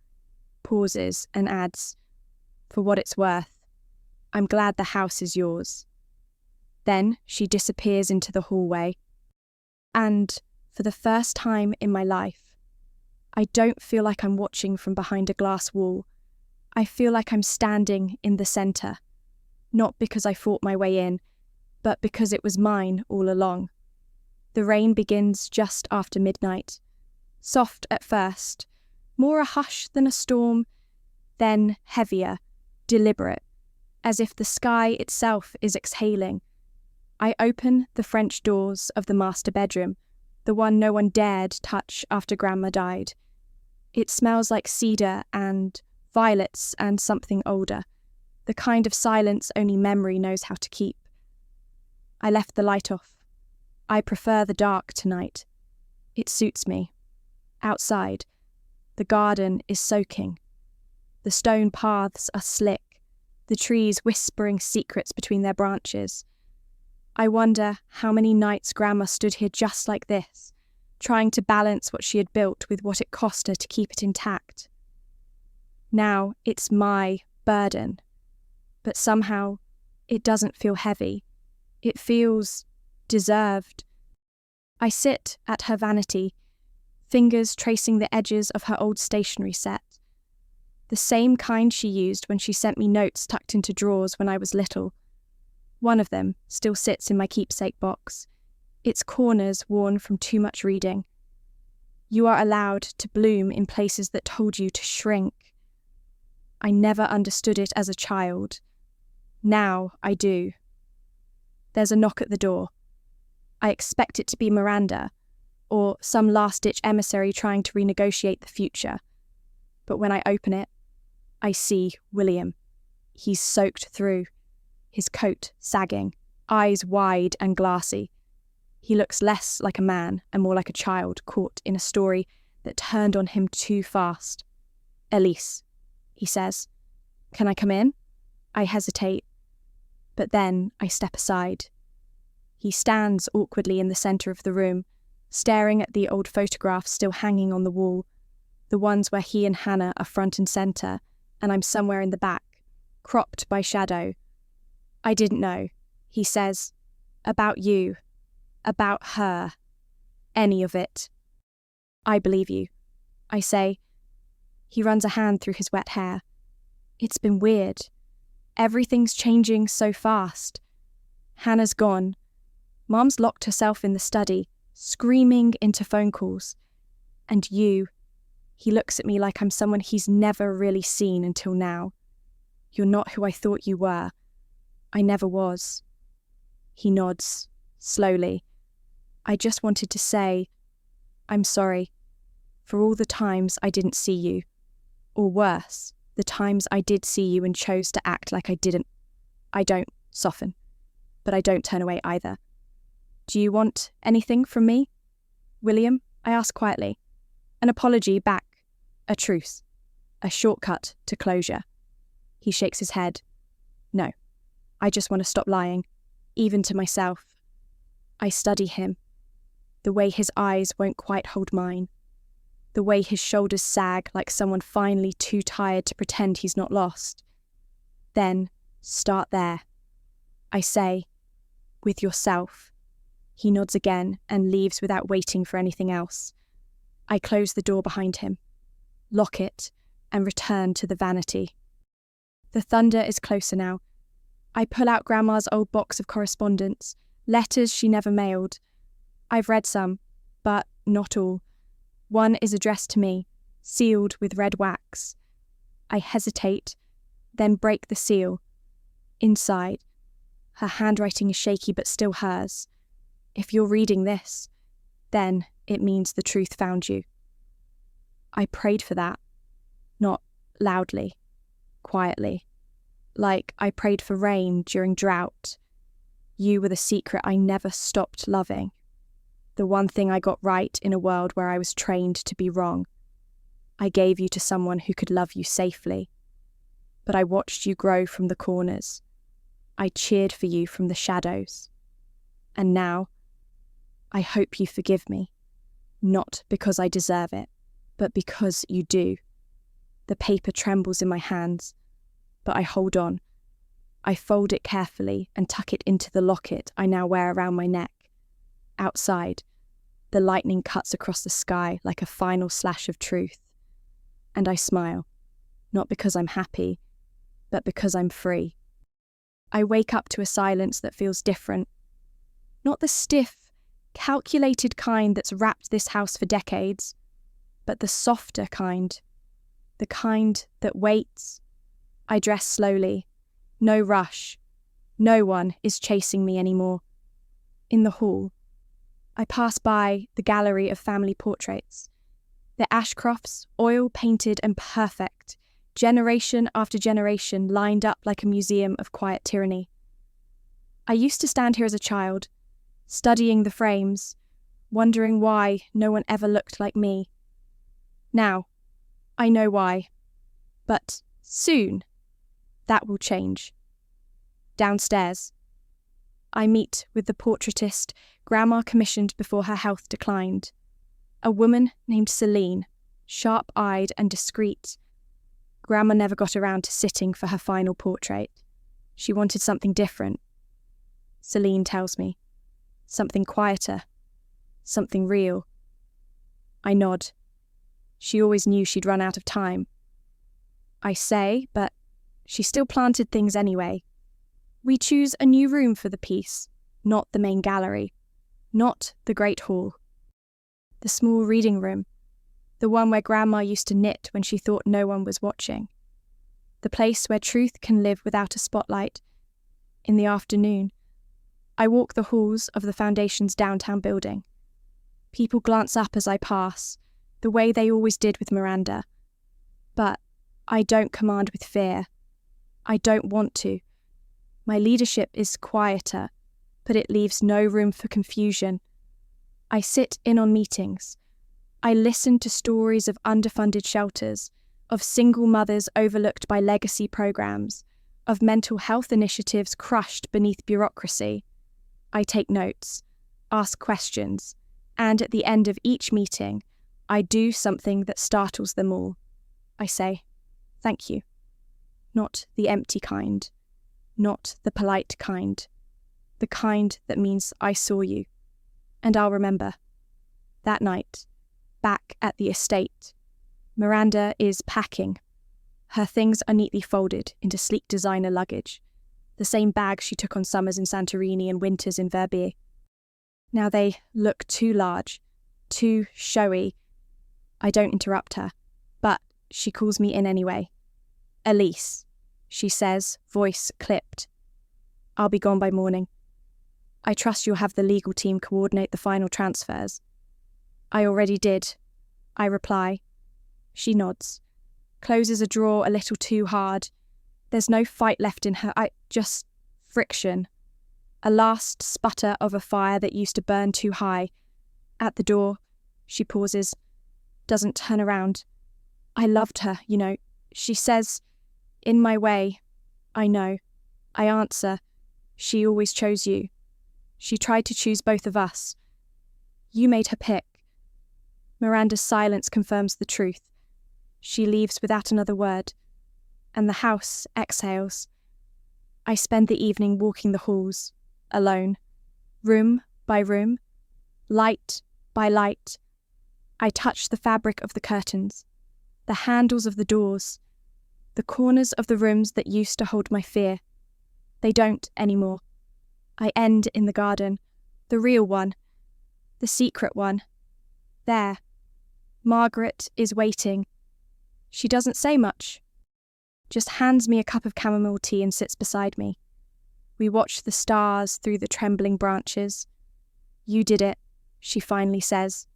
A: pauses, and adds, "For what it's worth, I'm glad the house is yours." Then she disappears into the hallway. And, for the first time in my life, I don't feel like I'm watching from behind a glass wall. I feel like I'm standing in the centre, not because I fought my way in, but because it was mine all along. The rain begins just after midnight, soft at first, more a hush than a storm, then heavier, deliberate, as if the sky itself is exhaling. I open the French doors of the master bedroom, the one no one dared touch after Grandma died. It smells like cedar and violets and something older, the kind of silence only memory knows how to keep. I left the light off. I prefer the dark tonight. It suits me. Outside, the garden is soaking. The stone paths are slick, the trees whispering secrets between their branches. I wonder how many nights Grandma stood here just like this, trying to balance what she had built with what it cost her to keep it intact. Now it's my burden, but somehow it doesn't feel heavy. It feels deserved. I sit at her vanity, fingers tracing the edges of her old stationery set, the same kind she used when she sent me notes tucked into drawers when I was little. One of them still sits in my keepsake box, its corners worn from too much reading. "You are allowed to bloom in places that told you to shrink." I never understood it as a child. Now I do. There's a knock at the door. I expect it to be Miranda, or some last-ditch emissary trying to renegotiate the future. But when I open it, I see William. He's soaked through, his coat sagging, eyes wide and glassy. He looks less like a man and more like a child caught in a story that turned on him too fast. "Elise," he says. "Can I come in?" I hesitate, but then I step aside. He stands awkwardly in the centre of the room, staring at the old photographs still hanging on the wall, the ones where he and Hannah are front and centre, and I'm somewhere in the back, cropped by shadow. I didn't know, he says, about you, about her, any of it. I believe you, I say. He runs a hand through his wet hair. It's been weird. Everything's changing so fast. Hannah's gone. Mum's locked herself in the study, screaming into phone calls. And you. He looks at me like I'm someone he's never really seen until now. You're not who I thought you were. I never was. He nods, slowly. I just wanted to say, I'm sorry, for all the times I didn't see you. Or worse, the times I did see you and chose to act like I didn't. I don't soften, but I don't turn away either. Do you want anything from me? William, I ask quietly. An apology back. A truce. A shortcut to closure. He shakes his head. No, I just want to stop lying, even to myself. I study him. The way his eyes won't quite hold mine. The way his shoulders sag like someone finally too tired to pretend he's not lost. Then, start there. I say, with yourself. He nods again and leaves without waiting for anything else. I close the door behind him, lock it, and return to the vanity. The thunder is closer now. I pull out Grandma's old box of correspondence, letters she never mailed. I've read some, but not all. One is addressed to me, sealed with red wax. I hesitate, then break the seal. Inside, her handwriting is shaky but still hers. If you're reading this, then it means the truth found you. I prayed for that, not loudly, quietly, like I prayed for rain during drought. You were the secret I never stopped loving. The one thing I got right in a world where I was trained to be wrong. I gave you to someone who could love you safely. But I watched you grow from the corners. I cheered for you from the shadows. And now, I hope you forgive me. Not because I deserve it, but because you do. The paper trembles in my hands, but I hold on. I fold it carefully and tuck it into the locket I now wear around my neck. Outside, the lightning cuts across the sky like a final slash of truth. And I smile, not because I'm happy, but because I'm free. I wake up to a silence that feels different. Not the stiff, calculated kind that's wrapped this house for decades, but the softer kind. The kind that waits. I dress slowly. No rush. No one is chasing me anymore. In the hall, I pass by the gallery of family portraits. The Ashcrofts, oil-painted and perfect, generation after generation lined up like a museum of quiet tyranny. I used to stand here as a child, studying the frames, wondering why no one ever looked like me. Now, I know why. But soon, that will change. Downstairs, I meet with the portraitist Grandma commissioned before her health declined. A woman named Celine, sharp-eyed and discreet. Grandma never got around to sitting for her final portrait. She wanted something different. Celine tells me. Something quieter. Something real. I nod. She always knew she'd run out of time. I say, but she still planted things anyway. We choose a new room for the piece, not the main gallery, not the Great Hall. The small reading room, the one where Grandma used to knit when she thought no one was watching. The place where truth can live without a spotlight. In the afternoon, I walk the halls of the Foundation's downtown building. People glance up as I pass, the way they always did with Miranda. But I don't command with fear. I don't want to. My leadership is quieter, but it leaves no room for confusion. I sit in on meetings. I listen to stories of underfunded shelters, of single mothers overlooked by legacy programs, of mental health initiatives crushed beneath bureaucracy. I take notes, ask questions, And at the end of each meeting, I do something that startles them all. I say, "Thank you." Not the empty kind, not the polite kind, the kind that means I saw you. And I'll remember. That night, back at the estate, Miranda is packing. Her things are neatly folded into sleek designer luggage, the same bag she took on summers in Santorini and winters in Verbier. Now they look too large, too showy. I don't interrupt her, but she calls me in anyway. "Elise," she says, voice clipped. "I'll be gone by morning. I trust you'll have the legal team coordinate the final transfers." "I already did," I reply. She nods, closes a drawer a little too hard. There's no fight left in her, just friction. A last sputter of a fire that used to burn too high. At the door, she pauses, doesn't turn around. "I loved her, you know," she says, in my way. I know. I answer, "She always chose you. She tried to choose both of us. You made her pick." Miranda's silence confirms the truth. She leaves without another word, and the house exhales. I spend the evening walking the halls, alone, room by room, light by light. I touch the fabric of the curtains, the handles of the doors, the corners of the rooms that used to hold my fear. They don't anymore. I end in the garden, the real one, the secret one. There. Margaret is waiting. She doesn't say much, just hands me a cup of chamomile tea and sits beside me. We watch the stars through the trembling branches. "You did it," she finally says.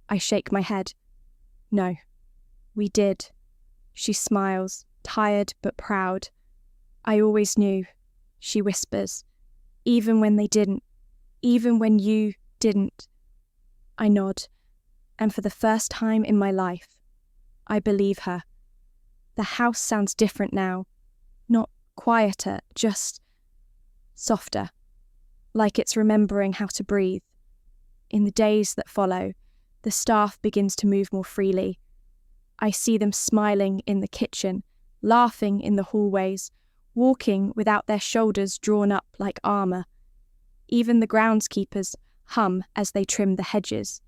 A: I shake my head. "No, we did." She smiles, tired but proud. "I always knew," she whispers, "even when they didn't, even when you didn't." I nod, and for the first time in my life, I believe her. The house sounds different now, not quieter, just softer, like it's remembering how to breathe. In the days that follow, the staff begins to move more freely. I see them smiling in the kitchen, laughing in the hallways, walking without their shoulders drawn up like armour. Even the groundskeepers hum as they trim the hedges.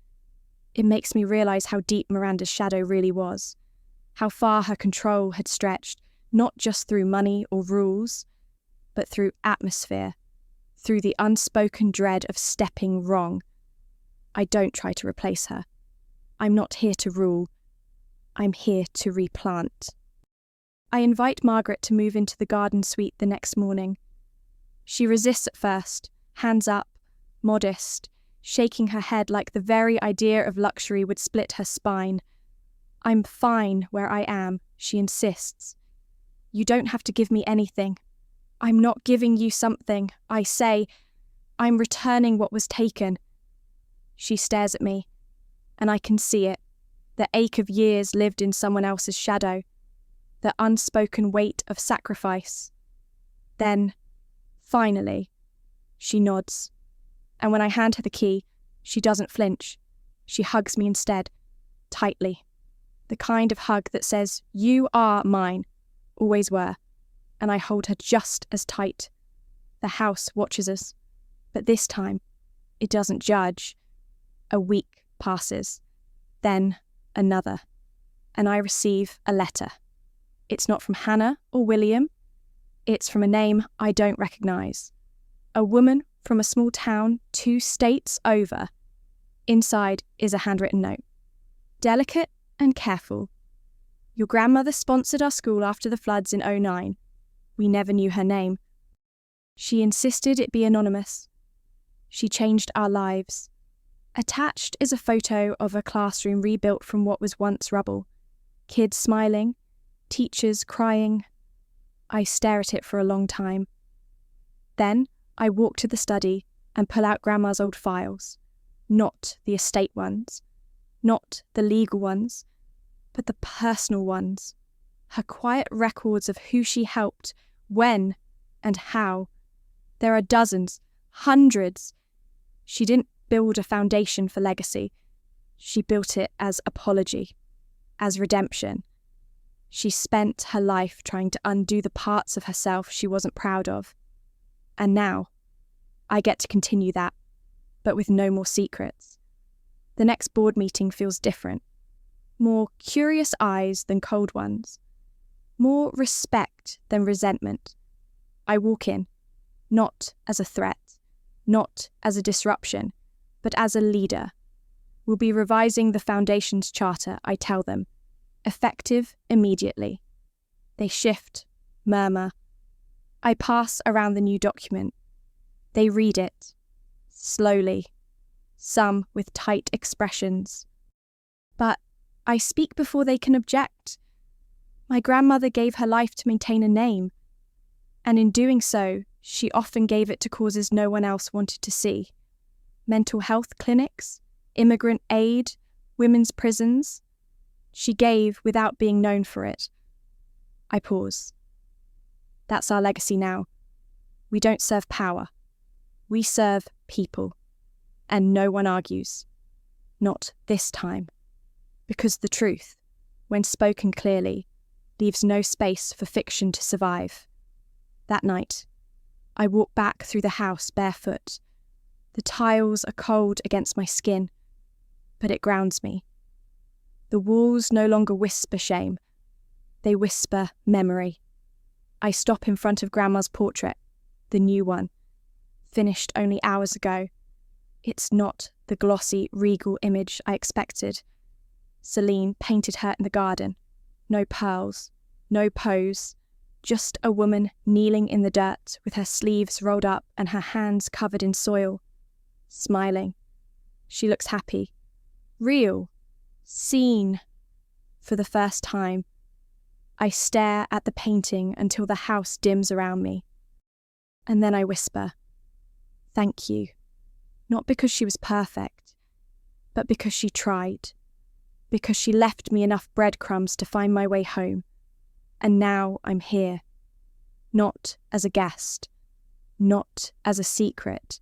A: It makes me realise how deep Miranda's shadow really was, how far her control had stretched, not just through money or rules, but through atmosphere, through the unspoken dread of stepping wrong. I don't try to replace her. I'm not here to rule. I'm here to replant. I invite Margaret to move into the garden suite the next morning. She resists at first, hands up, modest, shaking her head like the very idea of luxury would split her spine. "I'm fine where I am," she insists. "You don't have to give me anything." "I'm not giving you something," I say. "I'm returning what was taken." She stares at me, and I can see it, the ache of years lived in someone else's shadow, the unspoken weight of sacrifice. Then, finally, she nods, and when I hand her the key, she doesn't flinch. She hugs me instead, tightly, the kind of hug that says, "You are mine, always were," and I hold her just as tight. The house watches us, but this time, it doesn't judge. A week passes, then another, and I receive a letter. It's not from Hannah or William. It's from a name I don't recognise. A woman from a small town 2 states over. Inside is a handwritten note. "Delicate and careful. Your grandmother sponsored our school after the floods in 2009. We never knew her name. She insisted it be anonymous. She changed our lives. Attached is a photo of a classroom rebuilt from what was once rubble. Kids smiling, teachers crying. I stare at it for a long time. Then I walk to the study and pull out Grandma's old files. Not the estate ones, not the legal ones, but the personal ones. Her quiet records of who she helped, when, and how. There are dozens, hundreds. She didn't build a foundation for legacy. She built it as apology, as redemption. She spent her life trying to undo the parts of herself she wasn't proud of. And now, I get to continue that, but with no more secrets. The next board meeting feels different. More curious eyes than cold ones. More respect than resentment. I walk in, not as a threat, not as a disruption, but as a leader. We'll be revising the Foundation's charter, I tell them. Effective immediately. They shift, murmur. I pass around the new document. They read it, slowly, some with tight expressions. But I speak before they can object. My grandmother gave her life to maintain a name, and in doing so, she often gave it to causes no one else wanted to see. Mental health clinics, immigrant aid, women's prisons. She gave without being known for it. I pause. That's our legacy now. We don't serve power. We serve people. And no one argues. Not this time. Because the truth, when spoken clearly, leaves no space for fiction to survive. That night, I walk back through the house barefoot. The tiles are cold against my skin, but it grounds me. The walls no longer whisper shame. They whisper memory. I stop in front of Grandma's portrait, the new one, finished only hours ago. It's not the glossy, regal image I expected. Celine painted her in the garden. No pearls, no pose, just a woman kneeling in the dirt with her sleeves rolled up and her hands covered in soil, smiling. She looks happy, real, seen. For the first time, I stare at the painting until the house dims around me. And then I whisper, "Thank you." Not because she was perfect, but because she tried. Because she left me enough breadcrumbs to find my way home. And now I'm here. Not as a guest. Not as a secret.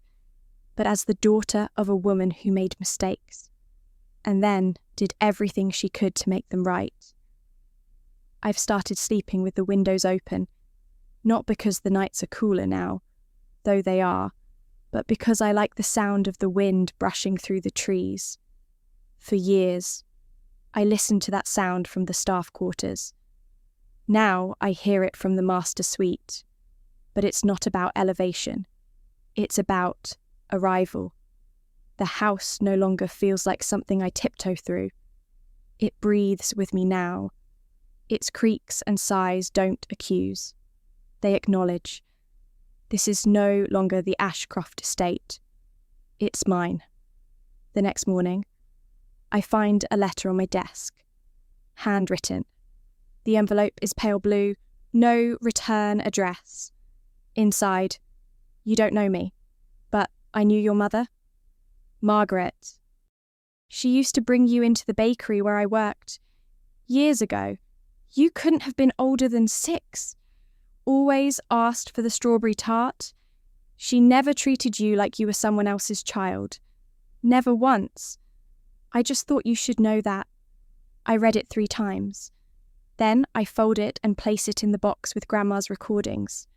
A: But as the daughter of a woman who made mistakes. And then did everything she could to make them right. I've started sleeping with the windows open. Not because the nights are cooler now, though they are, but because I like the sound of the wind brushing through the trees. For years, I listened to that sound from the staff quarters. Now I hear it from the master suite. But it's not about elevation. It's about arrival. The house no longer feels like something I tiptoe through. It breathes with me now. Its creaks and sighs don't accuse. They acknowledge. This is no longer the Ashcroft estate. It's mine. The next morning, I find a letter on my desk. Handwritten. The envelope is pale blue, no return address. Inside, "You don't know me, but I knew your mother. Margaret. She used to bring you into the bakery where I worked. Years ago. You couldn't have been older than 6. Always asked for the strawberry tart. She never treated you like you were someone else's child. Never once. I just thought you should know that." I read it 3 times. Then I fold it and place it in the box with Grandma's recordings.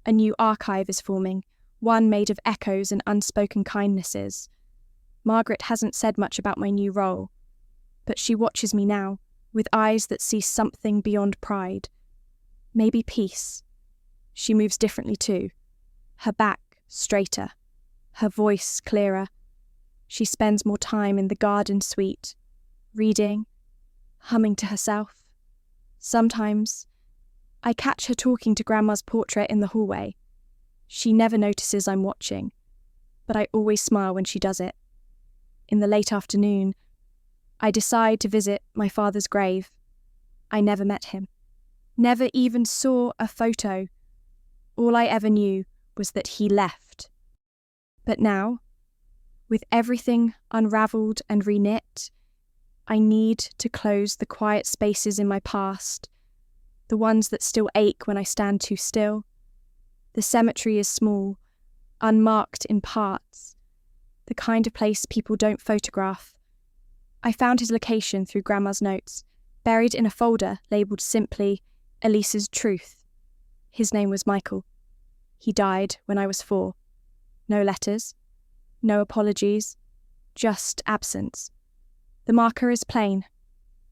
A: A new archive is forming, one made of echoes and unspoken kindnesses. Margaret hasn't said much about my new role, but she watches me now, with eyes that see something beyond pride. Maybe peace. She moves differently too. Her back straighter, her voice clearer. She spends more time in the garden suite, reading, humming to herself. Sometimes, I catch her talking to Grandma's portrait in the hallway. She never notices I'm watching, but I always smile when she does it. In the late afternoon, I decide to visit my father's grave. I never met him. Never even saw a photo. All I ever knew was that he left. But now, with everything unravelled and reknit, I need to close the quiet spaces in my past, the ones that still ache when I stand too still. The cemetery is small, unmarked in parts, the kind of place people don't photograph. I found his location through Grandma's notes, buried in a folder labelled simply Elise's Truth. His name was Michael. He died when I was 4. No letters, no apologies, just absence. The marker is plain.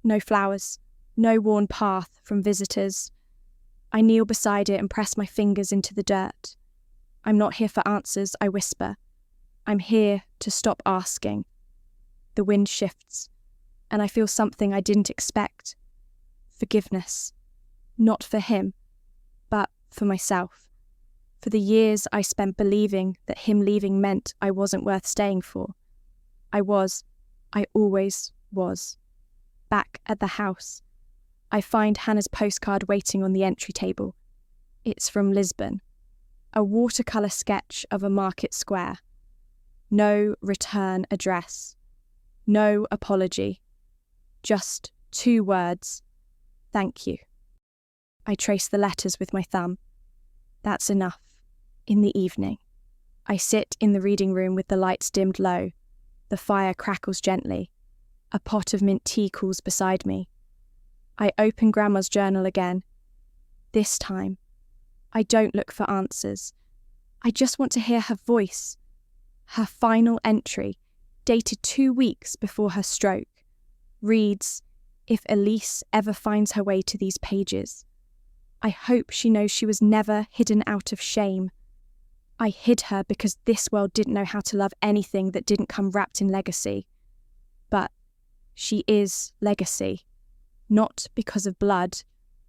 A: No flowers, no worn path from visitors. I kneel beside it and press my fingers into the dirt. I'm not here for answers, I whisper. I'm here to stop asking. The wind shifts, and I feel something I didn't expect. Forgiveness. Not for him, but for myself. For the years I spent believing that him leaving meant I wasn't worth staying for. I always was. Back at the house, I find Hannah's postcard waiting on the entry table. It's from Lisbon. A watercolour sketch of a market square. No return address. No apology. Just 2 words. Thank you. I trace the letters with my thumb. That's enough. In the evening, I sit in the reading room with the lights dimmed low. The fire crackles gently. A pot of mint tea cools beside me. I open Grandma's journal again. This time, I don't look for answers. I just want to hear her voice. Her final entry, dated 2 weeks before her stroke, reads, "If Elise ever finds her way to these pages, I hope she knows she was never hidden out of shame. I hid her because this world didn't know how to love anything that didn't come wrapped in legacy. But she is legacy, not because of blood,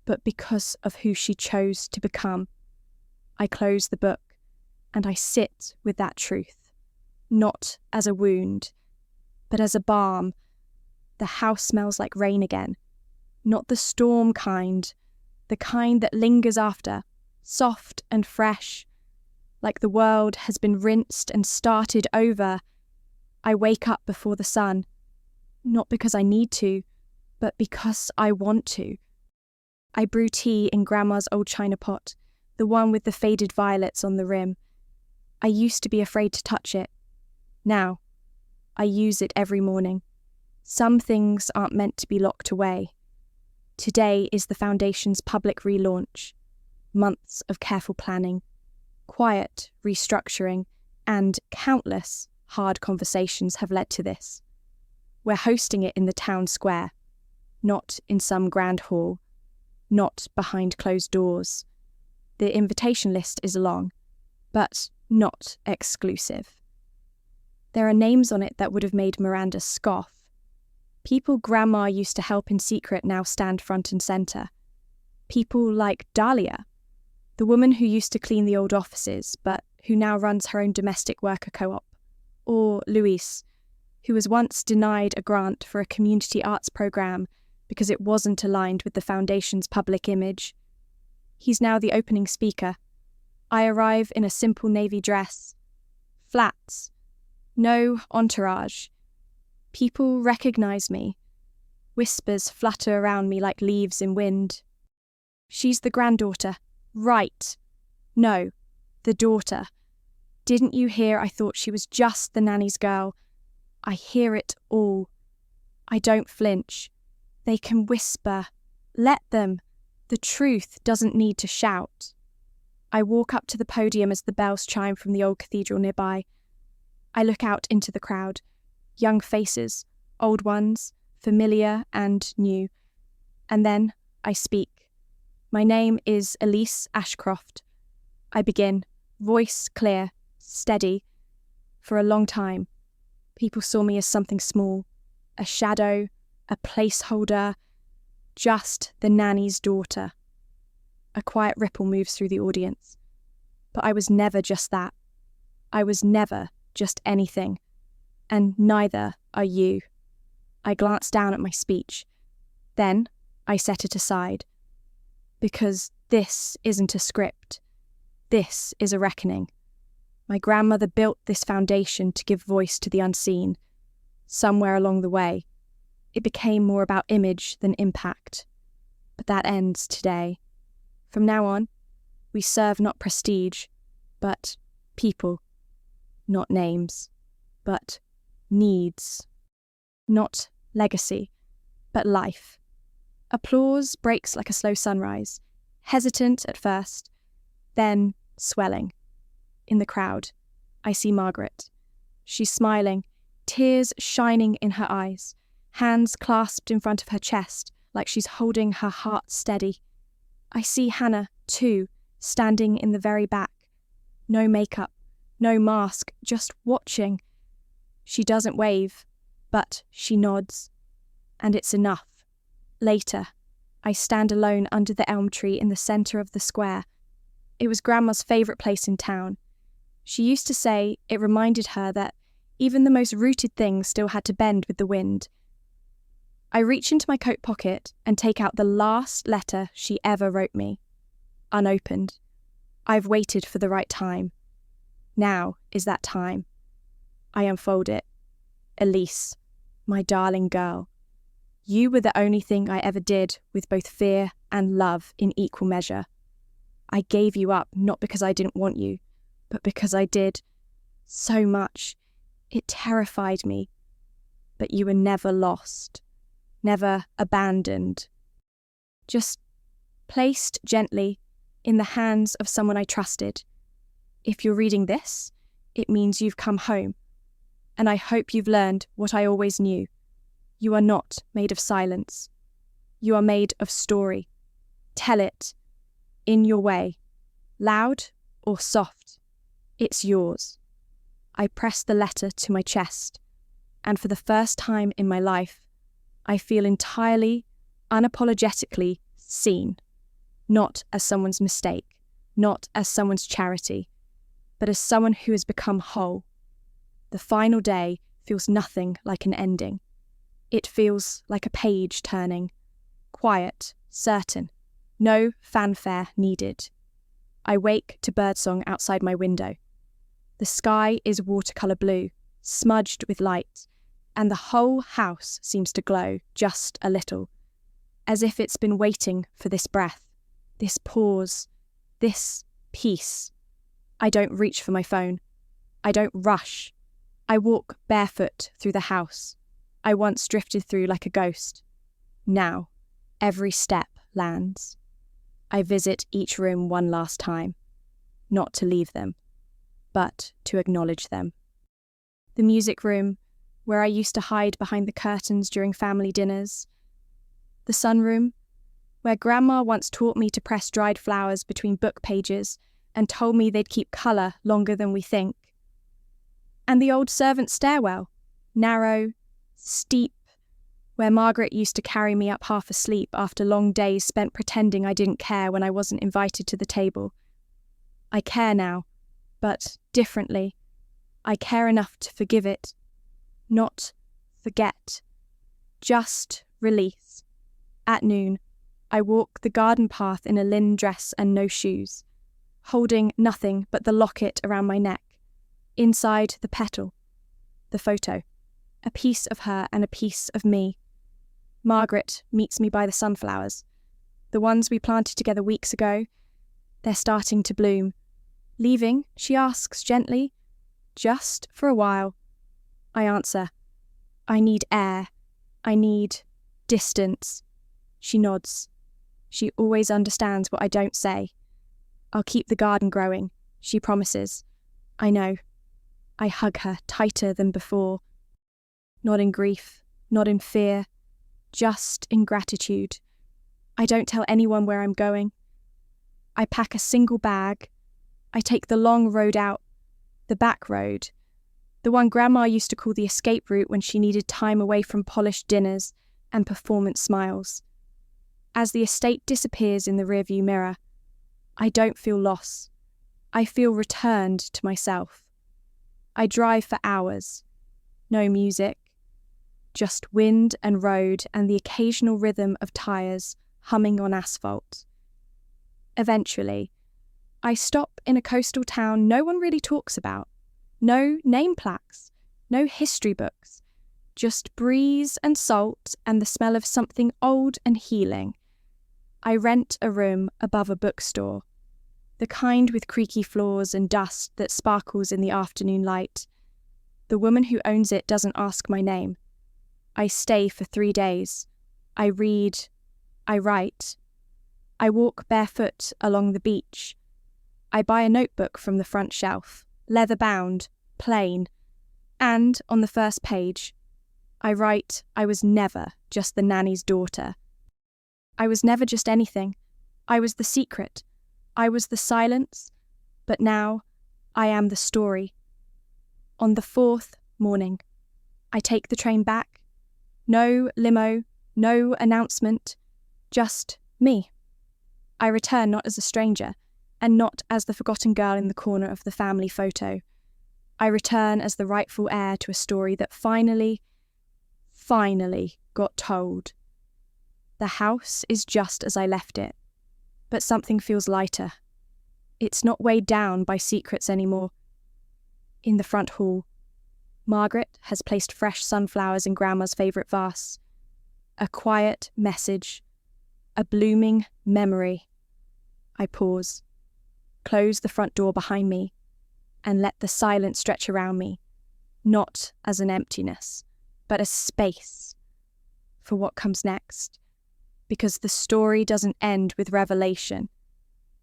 A: but because of who she chose to become." I close the book, and I sit with that truth, not as a wound, but as a balm. The house smells like rain again, not the storm kind, the kind that lingers after, soft and fresh, like the world has been rinsed and started over. I wake up before the sun, not because I need to, but because I want to. I brew tea in Grandma's old china pot, the one with the faded violets on the rim. I used to be afraid to touch it. Now, I use it every morning. Some things aren't meant to be locked away. Today is the Foundation's public relaunch. Months of careful planning, quiet restructuring, and countless hard conversations have led to this. We're hosting it in the town square, not in some grand hall, not behind closed doors. The invitation list is long, but not exclusive. There are names on it that would have made Miranda scoff. People Grandma used to help in secret now stand front and centre. People like Dahlia, the woman who used to clean the old offices, but who now runs her own domestic worker co-op. Or Louise, who was once denied a grant for a community arts programme because it wasn't aligned with the Foundation's public image. He's now the opening speaker. I arrive in a simple navy dress. Flats. No entourage. People recognise me. Whispers flutter around me like leaves in wind. She's the granddaughter. Right. No, the daughter. Didn't you hear I thought she was just the nanny's girl? I hear it all. I don't flinch. They can whisper. Let them. The truth doesn't need to shout. I walk up to the podium as the bells chime from the old cathedral nearby. I look out into the crowd. Young faces, old ones, familiar and new. And then I speak. My name is Elise Ashcroft. I begin, voice clear, steady. For a long time, people saw me as something small, a shadow, a placeholder, just the nanny's daughter. A quiet ripple moves through the audience. But I was never just that. I was never just anything. And neither are you. I glance down at my speech. Then I set it aside. Because this isn't a script. This is a reckoning. My grandmother built this foundation to give voice to the unseen. Somewhere along the way, it became more about image than impact. But that ends today. From now on, we serve not prestige, but people, not names. but needs. Not legacy, but life. Applause breaks like a slow sunrise, hesitant at first, then swelling. In the crowd, I see Margaret. She's smiling, tears shining in her eyes, hands clasped in front of her chest like she's holding her heart steady. I see Hannah, too, standing in the very back. No makeup, no mask, just watching. She doesn't wave, but she nods. And it's enough. Later, I stand alone under the elm tree in the centre of the square. It was Grandma's favourite place in town. She used to say it reminded her that even the most rooted things still had to bend with the wind. I reach into my coat pocket and take out the last letter she ever wrote me. Unopened. I've waited for the right time. Now is that time. I unfold it. Elise, my darling girl. You were the only thing I ever did with both fear and love in equal measure. I gave you up not because I didn't want you, but because I did. So much. It terrified me. But you were never lost. Never abandoned. Just placed gently in the hands of someone I trusted. If you're reading this, it means you've come home. And I hope you've learned what I always knew. You are not made of silence. You are made of story. Tell it, in your way, loud or soft. It's yours. I press the letter to my chest, and for the first time in my life, I feel entirely, unapologetically seen, not as someone's mistake, not as someone's charity, but as someone who has become whole. The final day feels nothing like an ending. It feels like a page turning, quiet, certain, no fanfare needed. I wake to birdsong outside my window. The sky is watercolour blue, smudged with light, and the whole house seems to glow just a little, as if it's been waiting for this breath, this pause, this peace. I don't reach for my phone. I don't rush. I walk barefoot through the house I once drifted through like a ghost. Now, every step lands. I visit each room one last time, not to leave them, but to acknowledge them. The music room, where I used to hide behind the curtains during family dinners. The sunroom, where Grandma once taught me to press dried flowers between book pages and told me they'd keep colour longer than we think. And the old servant stairwell, narrow, steep, where Margaret used to carry me up half asleep after long days spent pretending I didn't care when I wasn't invited to the table. I care now, but differently. I care enough to forgive it, not forget, just release. At noon, I walk the garden path in a linen dress and no shoes, holding nothing but the locket around my neck. Inside the petal, the photo, a piece of her and a piece of me. Margaret meets me by the sunflowers. The ones we planted together weeks ago, they're starting to bloom. Leaving, she asks gently, just for a while. I answer, I need air. I need distance. She nods. She always understands what I don't say. I'll keep the garden growing, she promises. I know. I hug her tighter than before. Not in grief, not in fear, just in gratitude. I don't tell anyone where I'm going. I pack a single bag. I take the long road out, the back road, the one Grandma used to call the escape route when she needed time away from polished dinners and performance smiles. As the estate disappears in the rearview mirror, I don't feel loss. I feel returned to myself. I drive for hours. No music. Just wind and road and the occasional rhythm of tyres humming on asphalt. Eventually, I stop in a coastal town no one really talks about. No name plaques, no history books, just breeze and salt and the smell of something old and healing. I rent a room above a bookstore, the kind with creaky floors and dust that sparkles in the afternoon light. The The woman who owns it doesn't ask my name. I stay for 3 days. I read. I write. I walk barefoot along the beach. I buy a notebook from the front shelf, leather-bound, plain, and on the first page, I write I was never just the nanny's daughter. I was never just anything. I was the secret. I was the silence. But now, I am the story. On the 4th morning, I take the train back. No limo, no announcement, just me. I return not as a stranger, and not as the forgotten girl in the corner of the family photo. I return as the rightful heir to a story that finally got told. The house is just as I left it, but something feels lighter. It's not weighed down by secrets anymore. In the front hall, Margaret has placed fresh sunflowers in Grandma's favourite vase. A quiet message, a blooming memory. I pause, close the front door behind me, and let the silence stretch around me, not as an emptiness, but a space for what comes next. Because the story doesn't end with revelation.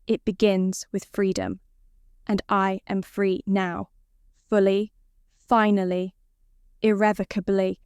A: It begins with freedom, and I am free now, fully, finally, irrevocably.